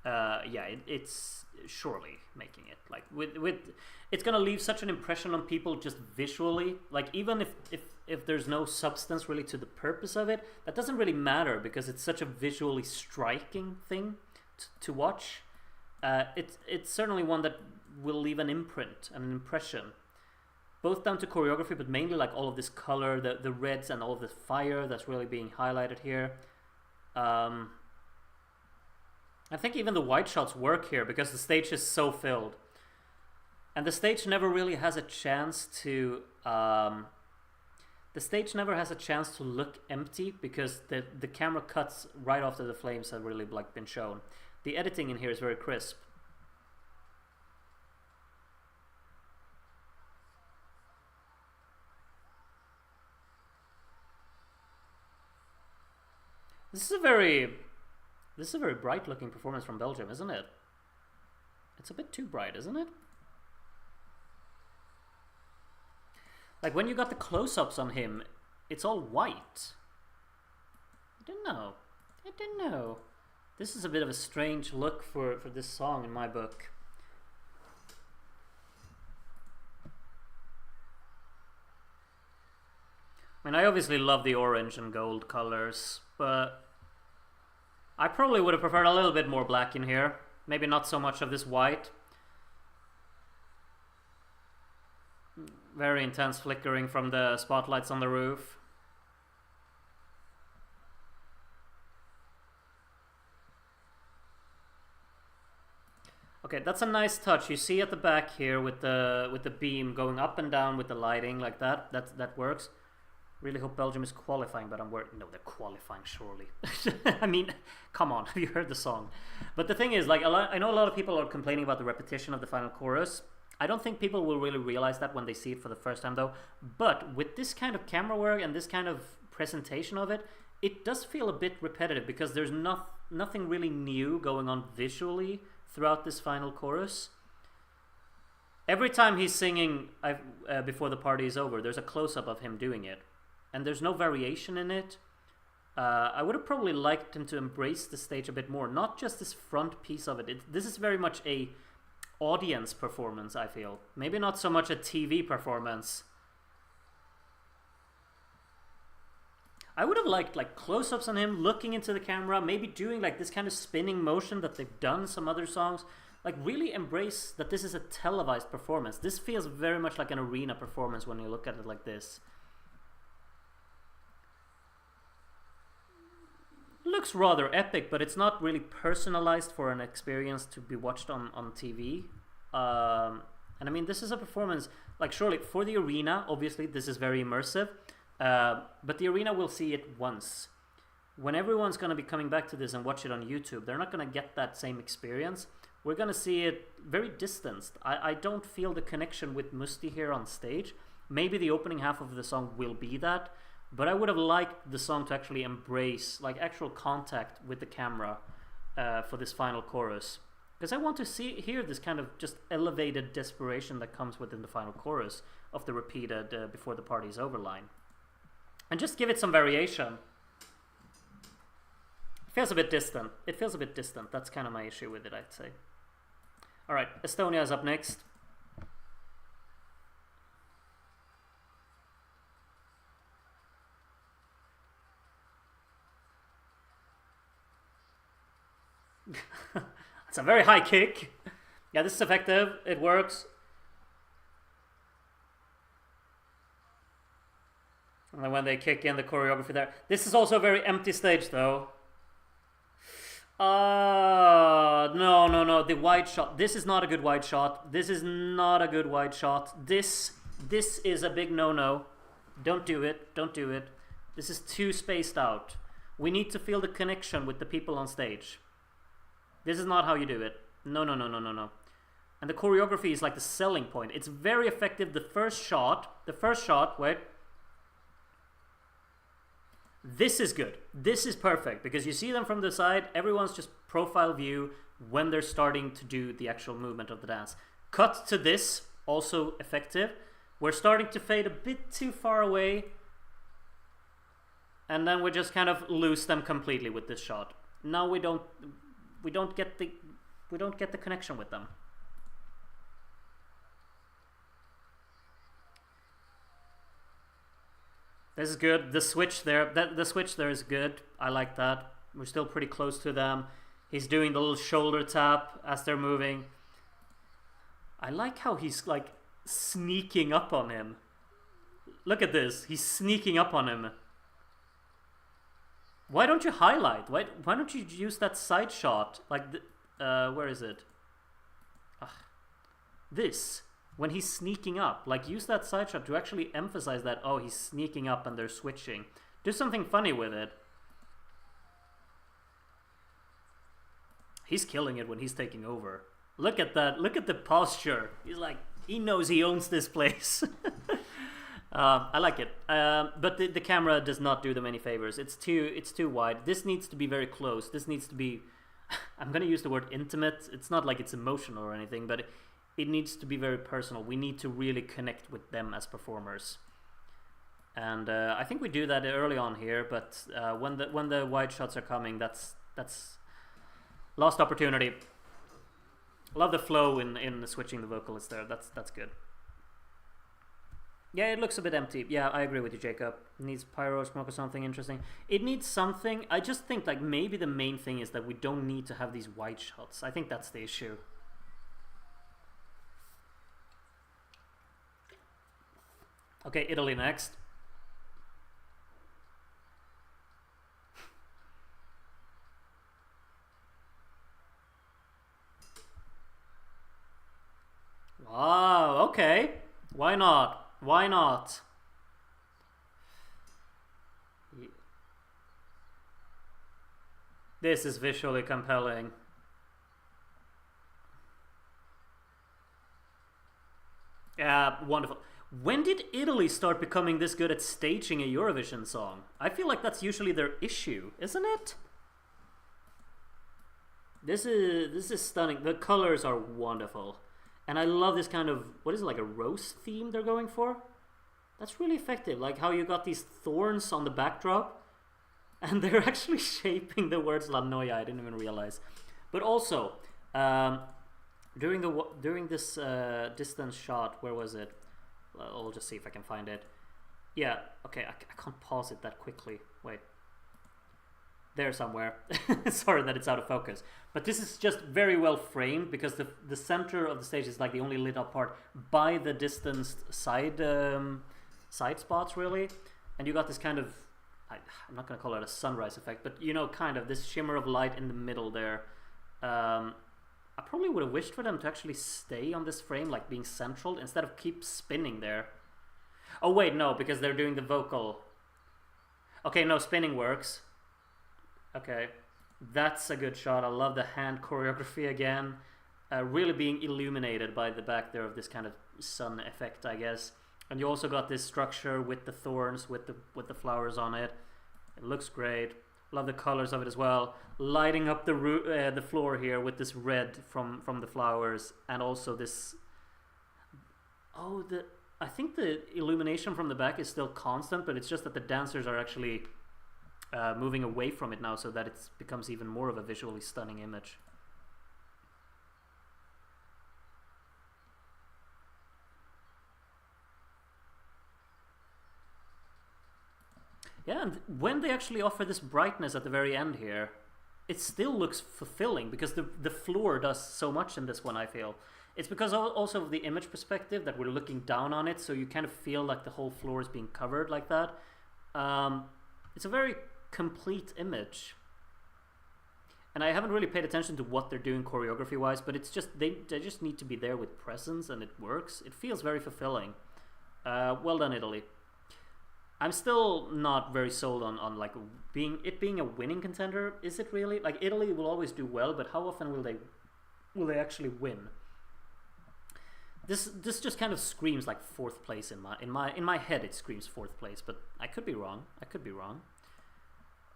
Yeah, it's surely making it. Like with it's gonna leave such an impression on people just visually. Like even if there's no substance really to the purpose of it, that doesn't really matter because it's such a visually striking thing to watch. It's certainly one that will leave an imprint and an impression. Both down to choreography, but mainly like all of this color, the reds and all of the fire that's really being highlighted here. I think even the white shots work here because the stage is so filled. And the stage never really has a chance to... the stage never has a chance to look empty because the camera cuts right after the flames have really like been shown. The editing in here is very crisp. This is a very bright looking performance from Belgium, isn't it? It's a bit too bright, isn't it? Like when you got the close-ups on him, it's all white. I don't know. This is a bit of a strange look for this song in my book. I mean, I obviously love the orange and gold colors, but I probably would have preferred a little bit more black in here. Maybe not so much of this white. Very intense flickering from the spotlights on the roof. Okay, that's a nice touch. You see at the back here with the beam going up and down with the lighting like that. That works. Really hope Belgium is qualifying, but I'm worried. No, they're qualifying, surely. I mean, come on, have you heard the song? But the thing is, like, I know a lot of people are complaining about the repetition of the final chorus. I don't think people will really realize that when they see it for the first time, though. But with this kind of camera work and this kind of presentation of it, it does feel a bit repetitive because there's nothing really new going on visually throughout this final chorus. Every time he's singing Before the Party is Over, there's a close-up of him doing it. And there's no variation in it. I would have probably liked him to embrace the stage a bit more. Not just this front piece of it. This is very much a audience performance, I feel. Maybe not so much a TV performance. I would have liked like close-ups on him, looking into the camera, maybe doing like this kind of spinning motion that they've done some other songs. Like really embrace that this is a televised performance. This feels very much like an arena performance when you look at it like this. Looks rather epic, but it's not really personalized for an experience to be watched on TV. And I mean, this is a performance, like surely for the arena, obviously this is very immersive, but the arena will see it once. When everyone's going to be coming back to this and watch it on YouTube, they're not going to get that same experience. We're going to see it very distanced. I don't feel the connection with Musti here on stage. Maybe the opening half of the song will be that, but I would have liked the song to actually embrace like actual contact with the camera for this final chorus. Because I want to hear this kind of just elevated desperation that comes within the final chorus of the repeated Before the Party is Over line. And just give it some variation. It feels a bit distant. That's kind of my issue with it, I'd say. Alright, Estonia is up next. It's a very high kick. Yeah, this is effective. It works. And then when they kick in the choreography there. This is also a very empty stage, though. No. The wide shot. This is not a good wide shot. This is a big no-no. Don't do it. This is too spaced out. We need to feel the connection with the people on stage. This is not how you do it. No. And the choreography is like the selling point. It's very effective. The first shot, wait. This is good. This is perfect because you see them from the side. Everyone's just profile view when they're starting to do the actual movement of the dance. Cut to this, also effective. We're starting to fade a bit too far away. And then we just kind of lose them completely with this shot. Now we don't get the connection with them. This is good. The switch there is good. I like that. We're still pretty close to them. He's doing the little shoulder tap as they're moving. I like how he's like sneaking up on him. Look at this. He's sneaking up on him. Why don't you highlight? Why don't you use that side shot? Like, where is it? This. When he's sneaking up. Like, use that side shot to actually emphasize that, oh, he's sneaking up and they're switching. Do something funny with it. He's killing it when he's taking over. Look at that. Look at the posture. He's like, he knows he owns this place. I like it. But the camera does not do them any favors. It's too wide. This needs to be very close. This needs to be, I'm going to use the word intimate. It's not like it's emotional or anything, but it needs to be very personal. We need to really connect with them as performers. And I think we do that early on here, but when the wide shots are coming, that's lost opportunity. Love the flow in switching the vocalists there. That's good. Yeah, it looks a bit empty. Yeah, I agree with you, Jacob. It needs pyro smoke or something interesting. It needs something. I just think like maybe the main thing is that we don't need to have these wide shots. I think that's the issue. Okay, Italy next. Wow, okay. Why not? Why not? This is visually compelling. Yeah, wonderful. When did Italy start becoming this good at staging a Eurovision song? I feel like that's usually their issue, isn't it? This is stunning. The colors are wonderful. And I love this kind of, what is it, like a rose theme they're going for? That's really effective. Like how you got these thorns on the backdrop. And they're actually shaping the words La Noia. I didn't even realize. But also, during this distance shot, where was it? I'll just see if I can find it. Yeah, okay, I can't pause it that quickly. Wait. There somewhere. Sorry that it's out of focus. But this is just very well framed because the center of the stage is like the only lit up part by the distanced side spots, really. And you got this kind of, I'm not going to call it a sunrise effect, but you know, kind of this shimmer of light in the middle there. I probably would have wished for them to actually stay on this frame, like being central, instead of keep spinning there. Oh wait, no, because they're doing the vocal. Okay, no, spinning works. Okay, that's a good shot. I love the hand choreography again. Really being illuminated by the back there of this kind of sun effect, I guess. And you also got this structure with the thorns, with the flowers on it. It looks great. Love the colors of it as well. Lighting up the floor here with this red from the flowers, and also this. Oh, I think the illumination from the back is still constant, but it's just that the dancers are actually moving away from it now, so that it becomes even more of a visually stunning image. Yeah, and when they actually offer this brightness at the very end here, it still looks fulfilling because the floor does so much in this one, I feel. It's because also of the image perspective that we're looking down on it, so you kind of feel like the whole floor is being covered like that. It's a very complete image. And I haven't really paid attention to what they're doing choreography wise, but it's just they just need to be there with presence, and it works. It feels very fulfilling. Well done, Italy. I'm still not very sold on like being a winning contender. Is it really? Like Italy will always do well, but how often will they actually win? This just kind of screams like fourth place in my head. It screams fourth place, but I could be wrong.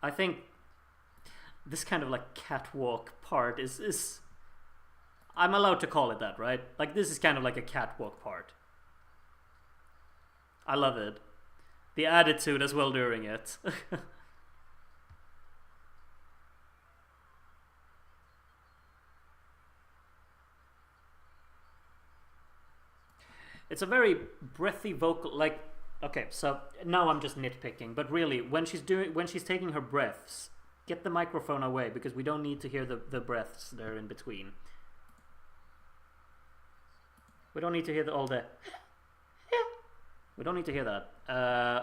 I think this kind of like catwalk part is I'm allowed to call it that, right? Like this is kind of like a catwalk part. I love it. The attitude as well during it. It's a very breathy vocal, like, okay, so now I'm just nitpicking, but really, when she's taking her breaths, get the microphone away, because we don't need to hear the breaths there in between. We don't need to hear all the... We don't need to hear that.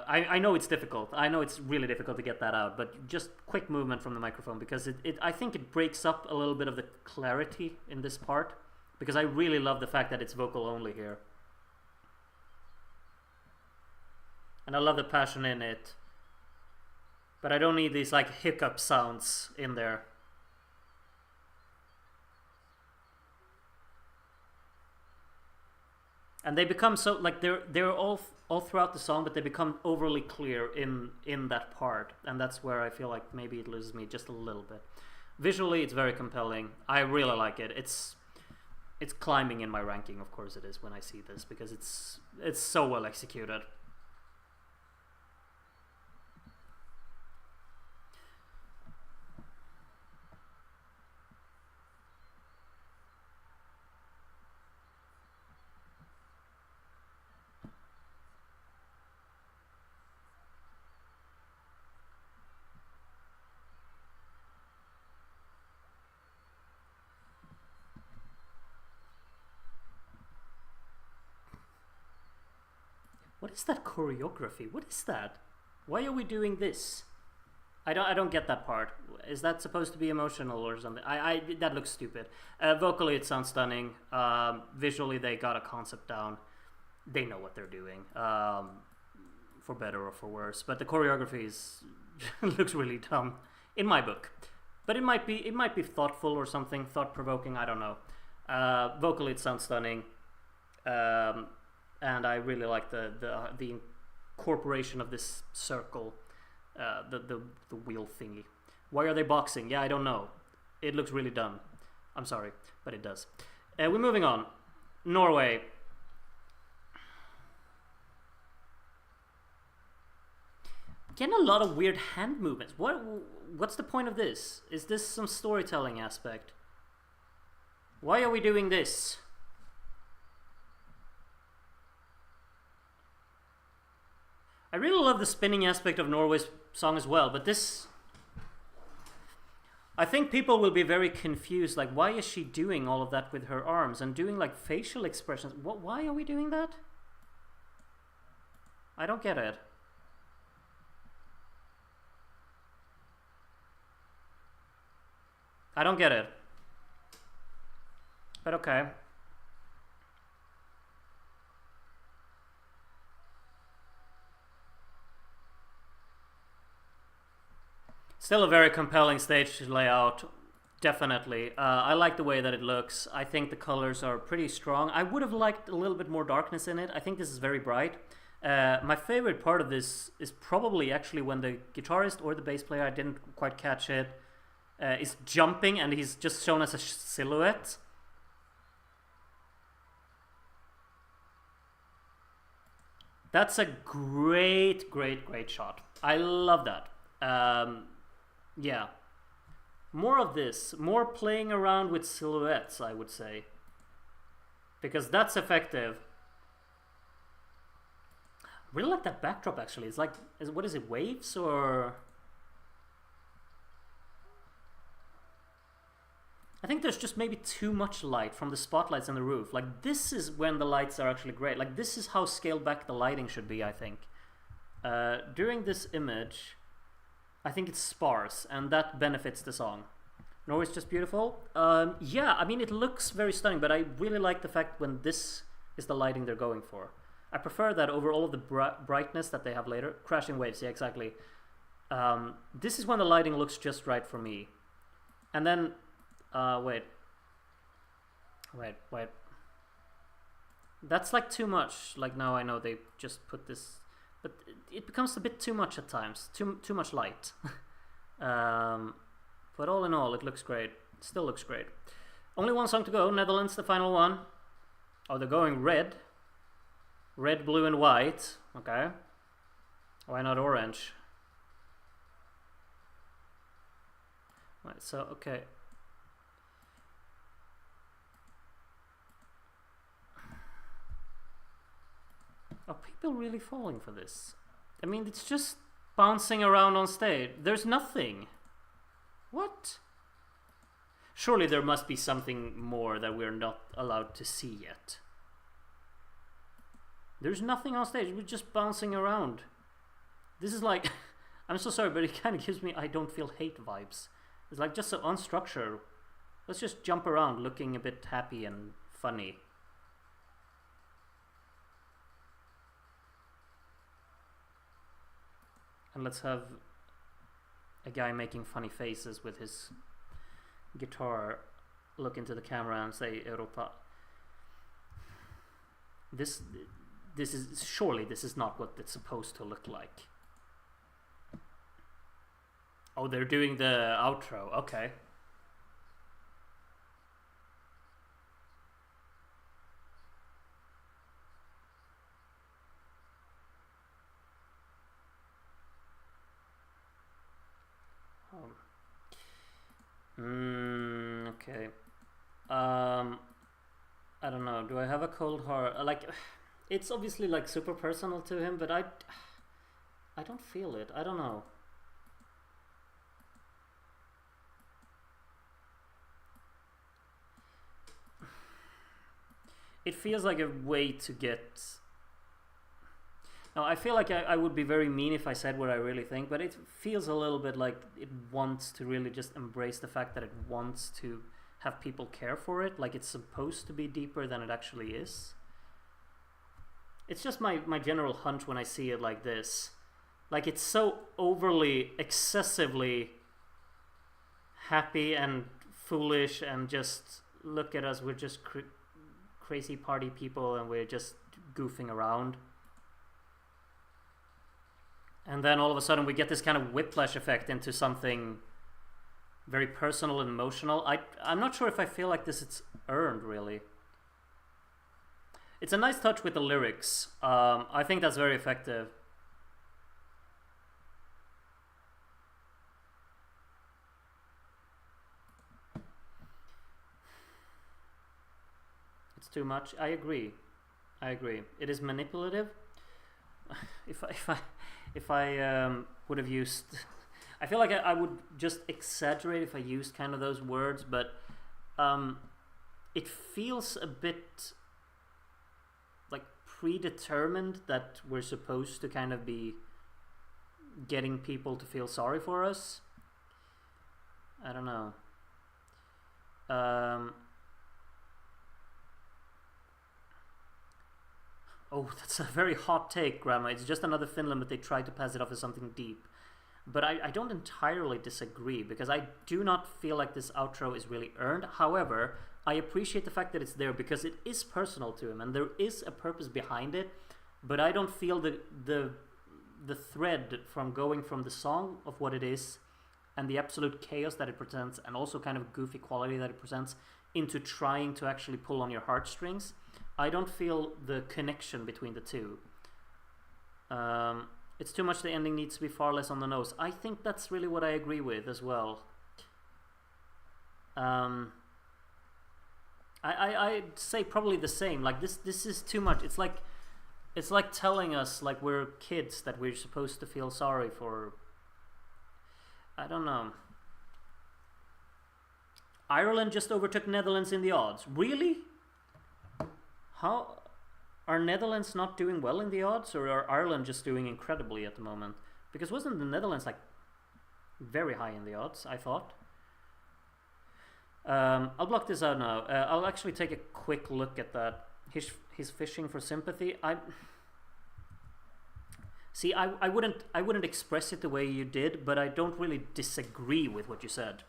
I know it's difficult. I know it's really difficult to get that out, but just quick movement from the microphone, because I think it breaks up a little bit of the clarity in this part, because I really love the fact that it's vocal only here. And I love the passion in it. But I don't need these like hiccup sounds in there. and they become so like they're all throughout the song, but they become overly clear in that part, and that's where I feel like maybe it loses me just a little bit. Visually, it's very compelling. I really like it. It's climbing in my ranking, of course it is, when I see this, because it's so well executed. What is that choreography? What is that? Why are we doing this? I don't get that part. Is that supposed to be emotional or something? That looks stupid. Vocally, it sounds stunning. Visually, they got a concept down. They know what they're doing, for better or for worse. But the choreography looks really dumb, in my book. But it might be thoughtful or something, thought-provoking. I don't know. Vocally, it sounds stunning. And I really like the incorporation of this circle, the wheel thingy. Why are they boxing? Yeah, I don't know. It looks really dumb. I'm sorry, but it does. We're moving on. Norway. Getting a lot of weird hand movements. What's the point of this? Is this some storytelling aspect? Why are we doing this? I really love the spinning aspect of Norway's song as well, but this... I think people will be very confused, like, why is she doing all of that with her arms and doing, like, facial expressions? Why are we doing that? I don't get it. I don't get it. But okay. Still a very compelling stage layout, definitely. I like the way that it looks. I think the colors are pretty strong. I would have liked a little bit more darkness in it. I think this is very bright. My favorite part of this is probably actually when the guitarist or the bass player, I didn't quite catch it, is jumping and he's just shown as a silhouette. That's a great shot. I love that. Yeah. More of this. More playing around with silhouettes, I would say. Because that's effective. I really like that backdrop, actually. It's like... what is it? Waves or... I think there's just maybe too much light from the spotlights on the roof. Like, this is when the lights are actually great. Like, this is how scaled back the lighting should be, I think. During this image... I think it's sparse, and that benefits the song. Norway's just beautiful. Yeah, I mean, it looks very stunning, but I really like the fact when this is the lighting they're going for. I prefer that over all of the brightness that they have later. Crashing waves, yeah, exactly. This is when the lighting looks just right for me. And then, wait. That's like too much. Like, now I know they just put this... But it becomes a bit too much at times. Too much light. But all in all, it looks great. It still looks great. Only one song to go. Netherlands, the final one. Oh, they're going red. Red, blue, and white. Okay. Why not orange? Right, so, okay. Are people really falling for this? I mean, it's just bouncing around on stage. There's nothing. What? Surely there must be something more that we're not allowed to see yet. There's nothing on stage. We're just bouncing around. This is like... I'm so sorry, but it kind of gives me I don't feel hate vibes. It's like just so unstructured. Let's just jump around looking a bit happy and funny. And let's have a guy making funny faces with his guitar look into the camera and say Europa. This is surely this is not what it's supposed to look like. Oh, they're doing the outro. Okay. Okay. I don't know. Do I have a cold heart? Like, it's obviously like super personal to him, but I don't feel it. I don't know. It feels like a way to get... Now, I feel like I would be very mean if I said what I really think, but it feels a little bit like it wants to really just embrace the fact that it wants to have people care for it, like it's supposed to be deeper than it actually is. It's just my general hunch when I see it like this. Like, it's so overly, excessively happy and foolish and just, look at us, we're just crazy party people and we're just goofing around. And then all of a sudden we get this kind of whiplash effect into something very personal and emotional. I'm not sure if I feel like this it's earned, really. It's a nice touch with the lyrics. I think that's very effective. It's too much. I agree. It is manipulative. If I would have used... I feel like I would just exaggerate if I used kind of those words, but it feels a bit like predetermined that we're supposed to kind of be getting people to feel sorry for us. I don't know. Oh, that's a very hot take, Grandma. It's just another Finland, but they try to pass it off as something deep. But I don't entirely disagree, because I do not feel like this outro is really earned. However, I appreciate the fact that it's there because it is personal to him and there is a purpose behind it. But I don't feel the thread from going from the song of what it is and the absolute chaos that it presents and also kind of goofy quality that it presents into trying to actually pull on your heartstrings. I don't feel the connection between the two. It's too much. The ending needs to be far less on the nose. I think that's really what I agree with as well. I'd say probably the same. Like this is too much. It's like telling us like we're kids that we're supposed to feel sorry for. I don't know. Ireland just overtook Netherlands in the odds. Really? How are Netherlands not doing well in the odds, or are Ireland just doing incredibly at the moment? Because wasn't the Netherlands like very high in the odds, I thought? I'll block this out now. I'll actually take a quick look at that. He's fishing for sympathy. See, I wouldn't express it the way you did, but I don't really disagree with what you said.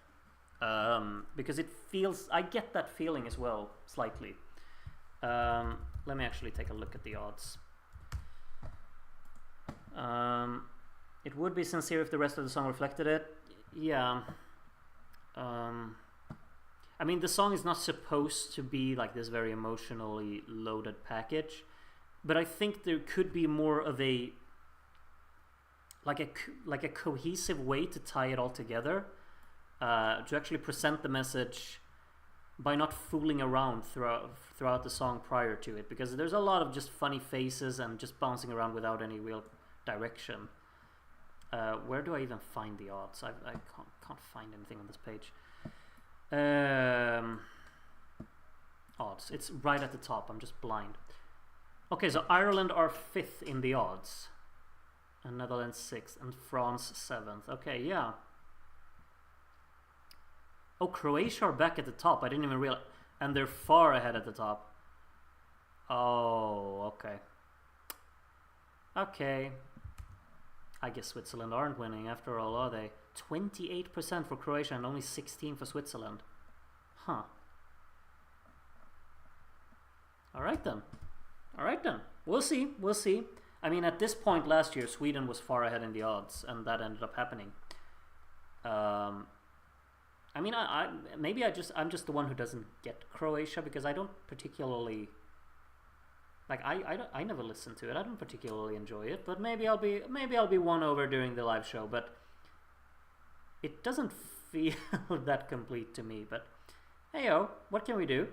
Because it feels... I get that feeling as well, slightly. Let me actually take a look at the odds. It would be sincere if the rest of the song reflected it. Yeah. I mean, the song is not supposed to be like this very emotionally loaded package, but I think there could be more of a like a cohesive way to tie it all together, to actually present the message by not fooling around throughout the song prior to it, because there's a lot of just funny faces and just bouncing around without any real direction. Where do I even find the odds? I can't find anything on this page. Odds. It's right at the top. I'm just blind. Okay, so Ireland are 5th in the odds, and Netherlands 6th, and France 7th. Okay, yeah. Oh, Croatia are back at the top. I didn't even realize. And they're far ahead at the top. Oh, okay. Okay. I guess Switzerland aren't winning after all, are they? 28% for Croatia and only 16% for Switzerland. Huh. Alright then. All right then. We'll see. We'll see. I mean, at this point last year, Sweden was far ahead in the odds, and that ended up happening. I mean, maybe I'm just the one who doesn't get Croatia because I don't particularly like I never listen to it. I don't particularly enjoy it, but maybe I'll be won over during the live show. But it doesn't feel that complete to me. But hey yo, what can we do?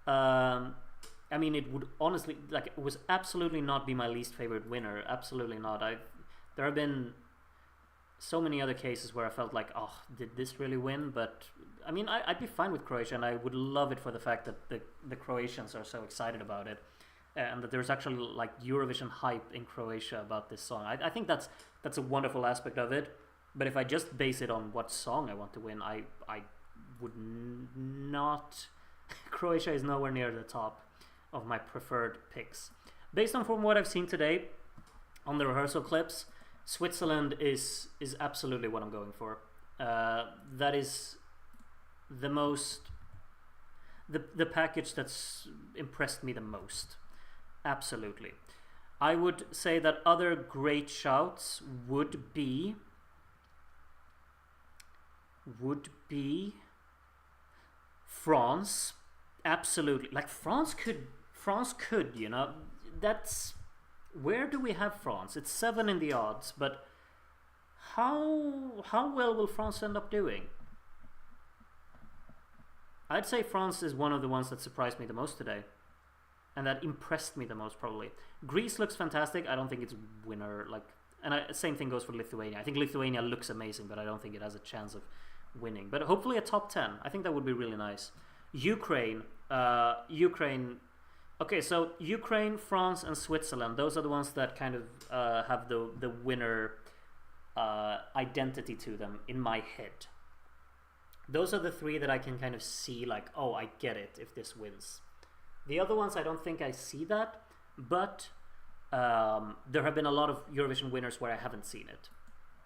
I mean, it would honestly, like, it was absolutely not be my least favorite winner. Absolutely not. There have been so many other cases where I felt like, oh, did this really win? But I mean, I'd be fine with Croatia, and I would love it for the fact that the Croatians are so excited about it, and that there's actually like Eurovision hype in Croatia about this song. I think that's a wonderful aspect of it. But if I just base it on what song I want to win, I would not. Croatia is nowhere near the top of my preferred picks. Based on from what I've seen today on the rehearsal clips, Switzerland is absolutely what I'm going for. That is the most the package that's impressed me the most. Absolutely. I would say that other great shouts would be France. Absolutely. Like France could, you know, that's where do we have France? It's 7 in the odds, but how well will France end up doing? I'd say France is one of the ones that surprised me the most today, and that impressed me the most probably. Greece looks fantastic. I don't think it's winner same thing goes for Lithuania. I think Lithuania looks amazing, but I don't think it has a chance of winning. But hopefully a top 10. I think that would be really nice. Ukraine. Okay, so Ukraine, France, and Switzerland. Those are the ones that kind of have the winner identity to them in my head. Those are the 3 that I can kind of see like, oh, I get it if this wins. The other ones, I don't think I see that, but there have been a lot of Eurovision winners where I haven't seen it.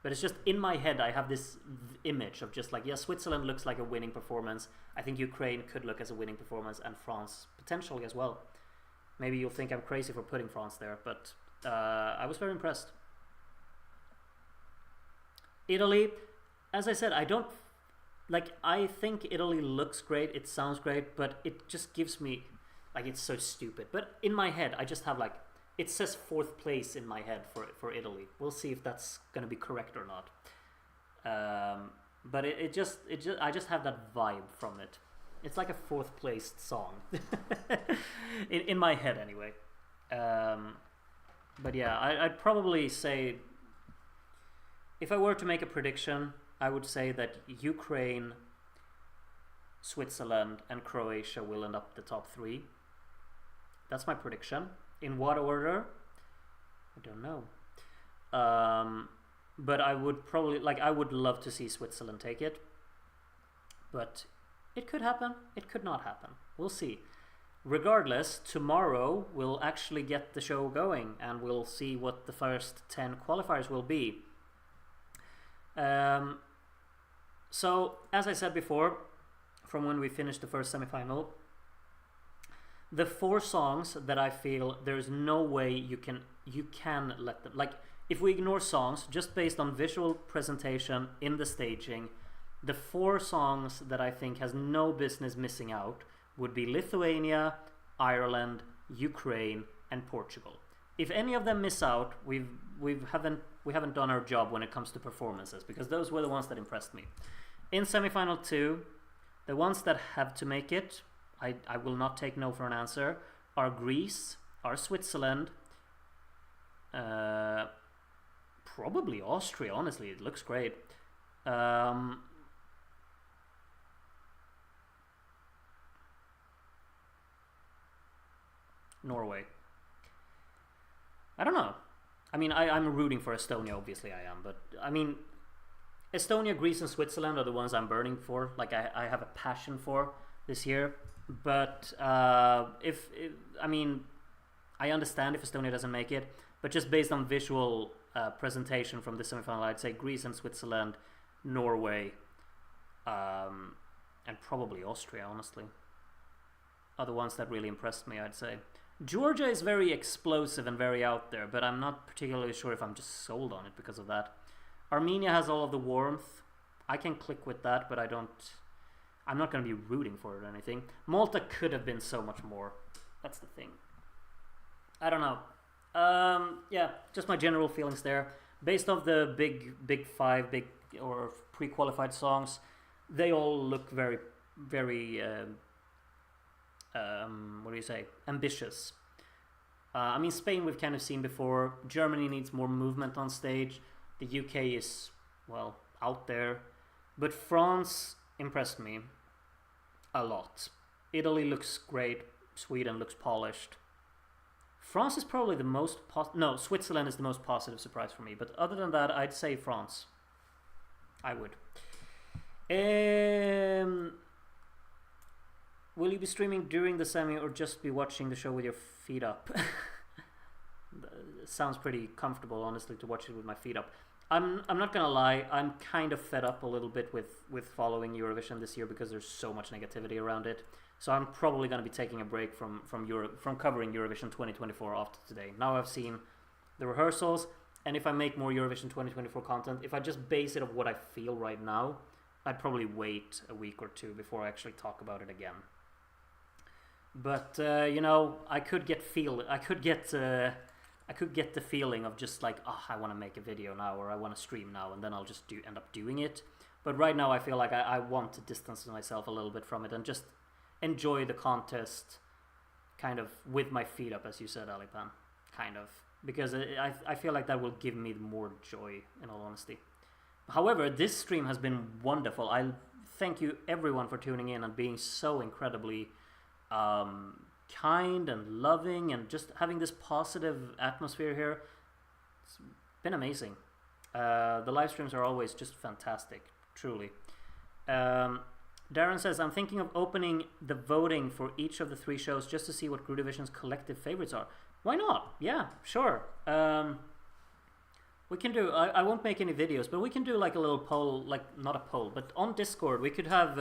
But it's just in my head, I have this image of just like, yeah, Switzerland looks like a winning performance. I think Ukraine could look as a winning performance, and France potentially as well. Maybe you'll think I'm crazy for putting France there, but I was very impressed. Italy, as I said, I think Italy looks great, it sounds great, but it just gives me, like, it's so stupid. But in my head, I just have like, it says 4th place in my head for Italy. We'll see if that's going to be correct or not. But I just have that vibe from it. It's like a 4th placed song. in my head anyway. But yeah, I'd probably say, if I were to make a prediction, I would say that Ukraine, Switzerland, and Croatia will end up the top 3. That's my prediction. In what order? I don't know. But I would probably, I would love to see Switzerland take it. But it could happen. It could not happen. We'll see. Regardless, tomorrow we'll actually get the show going, and we'll see what the first 10 qualifiers will be. So, as I said before, from when we finished the first semifinal, the 4 songs that I feel there's no way you can let them, like, if we ignore songs just based on visual presentation in the staging, the 4 songs that I think has no business missing out would be Lithuania, Ireland, Ukraine, and Portugal. If any of them miss out, we haven't done our job when it comes to performances, because those were the ones that impressed me. In semifinal 2, the ones that have to make it, I will not take no for an answer, are Greece, are Switzerland, probably Austria, honestly, it looks great. Norway. I don't know. I mean, I'm rooting for Estonia, obviously I am, but I mean, Estonia, Greece, and Switzerland are the ones I'm burning for, like I have a passion for this year. But if I mean, I understand if Estonia doesn't make it, but just based on visual presentation from the semifinal, I'd say Greece and Switzerland, Norway, and probably Austria, honestly, are the ones that really impressed me, I'd say. Georgia is very explosive and very out there, but I'm not particularly sure if I'm just sold on it because of that. Armenia has all of the warmth. I can click with that, but I'm not going to be rooting for it or anything. Malta could have been so much more. That's the thing. I don't know. Yeah, just my general feelings there. Based off the big five, or pre-qualified songs, they all look very, very, what do you say, ambitious. I mean, Spain we've kind of seen before. Germany needs more movement on stage. The UK is, well, out there. But France impressed me a lot. Italy looks great. Sweden looks polished. France is probably the most no, Switzerland is the most positive surprise for me. But other than that, I'd say France. I would. Will you be streaming during the semi or just be watching the show with your feet up? Sounds pretty comfortable, honestly, to watch it with my feet up. I'm not gonna lie, I'm kind of fed up a little bit with following Eurovision this year because there's so much negativity around it. So I'm probably gonna be taking a break from covering Eurovision 2024 after today. Now I've seen the rehearsals, and if I make more Eurovision 2024 content, if I just base it on what I feel right now, I'd probably wait a week or two before I actually talk about it again. But you know, I could get the feeling of just like, oh, I want to make a video now, or I want to stream now, and then I'll just end up doing it. But right now I feel like I want to distance myself a little bit from it and just enjoy the contest kind of with my feet up, as you said, Alipan, kind of. Because I feel like that will give me more joy, in all honesty. However, this stream has been wonderful. I thank you everyone for tuning in and being so incredibly kind and loving and just having this positive atmosphere here. It's been amazing. The live streams are always just fantastic, truly. Darren says, I'm thinking of opening the voting for each of the 3 shows just to see what Groovision's collective favorites are. Why not? Yeah, sure. We can do, I won't make any videos, but we can do like a little poll, like not a poll, but on Discord we could have,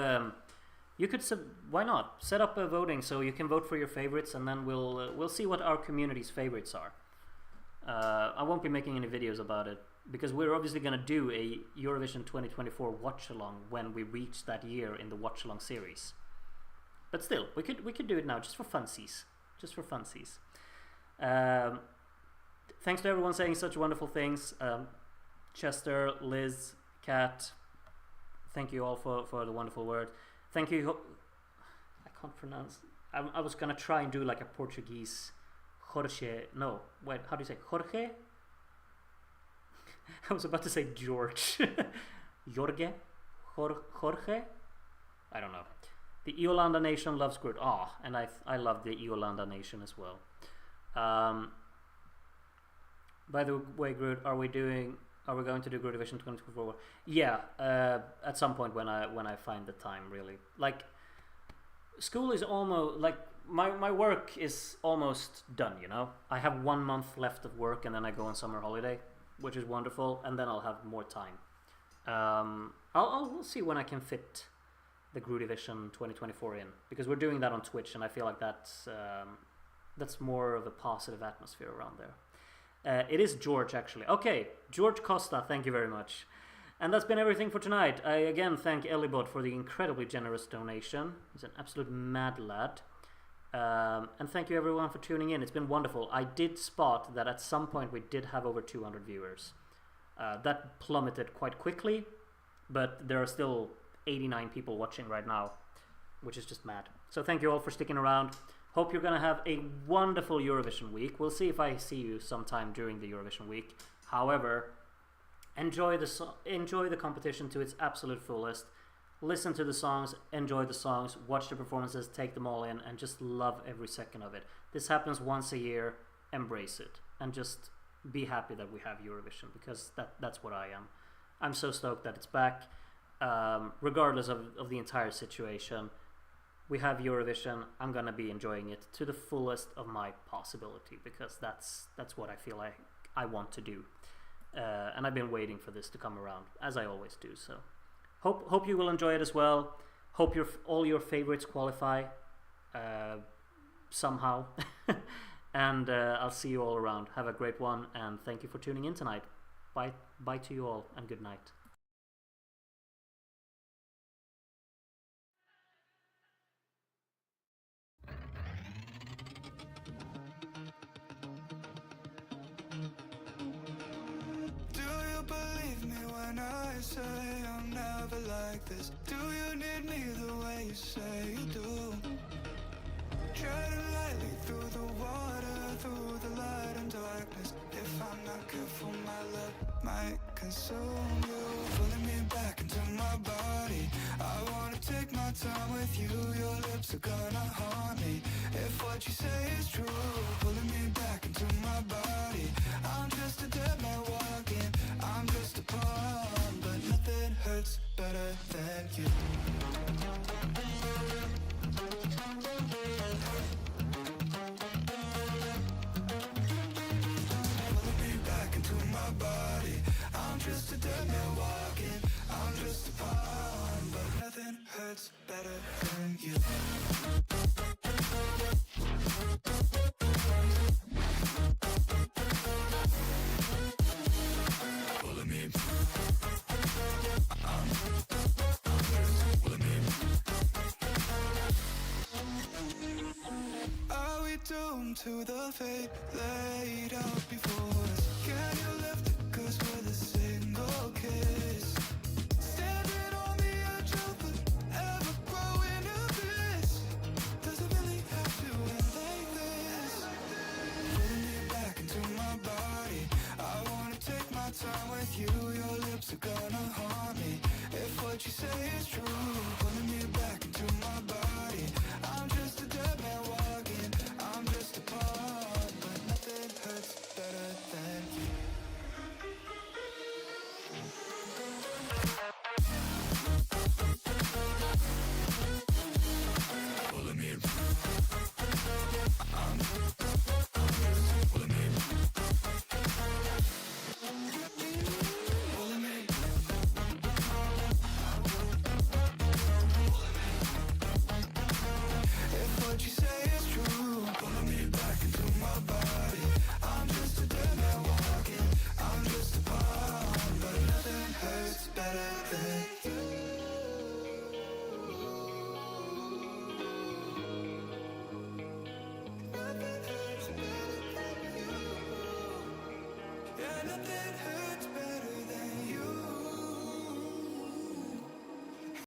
why not? Set up a voting so you can vote for your favorites, and then we'll see what our community's favorites are. I won't be making any videos about it, because we're obviously going to do a Eurovision 2024 watch-along when we reach that year in the watch-along series. But still, we could do it now, just for funsies. Just for funsies. Thanks to everyone saying such wonderful things. Chester, Liz, Kat, thank you all for the wonderful word. Thank you. I can't pronounce. I was going to try and do like a Portuguese Jorge. No, wait, how do you say Jorge? I was about to say George. Jorge? Jorge? I don't know. The Iolanda Nation loves Groot. Ah, and I love the Iolanda Nation as well. By the way, Groot, are we going to do Groovision 2024? Yeah, at some point when I find the time, really. Like, school is almost like my work is almost done, you know. I have 1 month left of work, and then I go on summer holiday, which is wonderful, and then I'll have more time. We'll see when I can fit the Groovision 2024 in, because we're doing that on Twitch, and I feel like that's more of a positive atmosphere around there. It is George, actually. Okay, George Costa, thank you very much. And that's been everything for tonight. I again thank Elibot for the incredibly generous donation. He's an absolute mad lad. And thank you everyone for tuning in. It's been wonderful. I did spot that at some point we did have over 200 viewers. That plummeted quite quickly, but there are still 89 people watching right now, which is just mad. So thank you all for sticking around. Hope you're going to have a wonderful Eurovision week. We'll see if I see you sometime during the Eurovision week. However, enjoy the competition to its absolute fullest. Listen to the songs, enjoy the songs, watch the performances, take them all in, and just love every second of it. This happens once a year. Embrace it. And just be happy that we have Eurovision, because that's what I am. I'm so stoked that it's back. Regardless of the entire situation, we have Eurovision. I'm gonna be enjoying it to the fullest of my possibility, because that's what I feel like I want to do, and I've been waiting for this to come around, as I always do. So hope you will enjoy it as well. Hope all your favorites qualify somehow. And I'll see you all around. Have a great one, and thank you for tuning in tonight. Bye, bye to you all, and good night. Do you believe me when I say I'm never like this? Do you need me the way you say you do? Treading lightly through the water, through the light and darkness. If I'm not careful, my love might consume you. Pulling me back into my body. I wanna take my time with you. Your lips are gonna haunt me if what you say is true. Pulling me back into my body. I'm just a dead man walking. I'm just a pawn, but nothing hurts better than you. I'm just a dead man walking. I'm just a pawn, but nothing hurts better than you. Pulling me. I'm just pulling me. Are we doomed to the fate laid out before us? Can you lift it? 'Cause we're the single kiss, standing on the edge of the ever-growing abyss. Does it really have to end like this? Pulling me back into my body. I wanna take my time with you. Your lips are gonna haunt me if what you say is true. Pulling me back into my body. I'm just a dead man walking. I'm just a pawn, but nothing hurts better than you. Pulling me. I'm just pulling me. Pulling me. If what you say is true, pulling me back into my body. I'm just a dead man walking. I'm just a pawn, but nothing hurts better than you. Nothing hurts better than you. Yeah, nothing hurts better.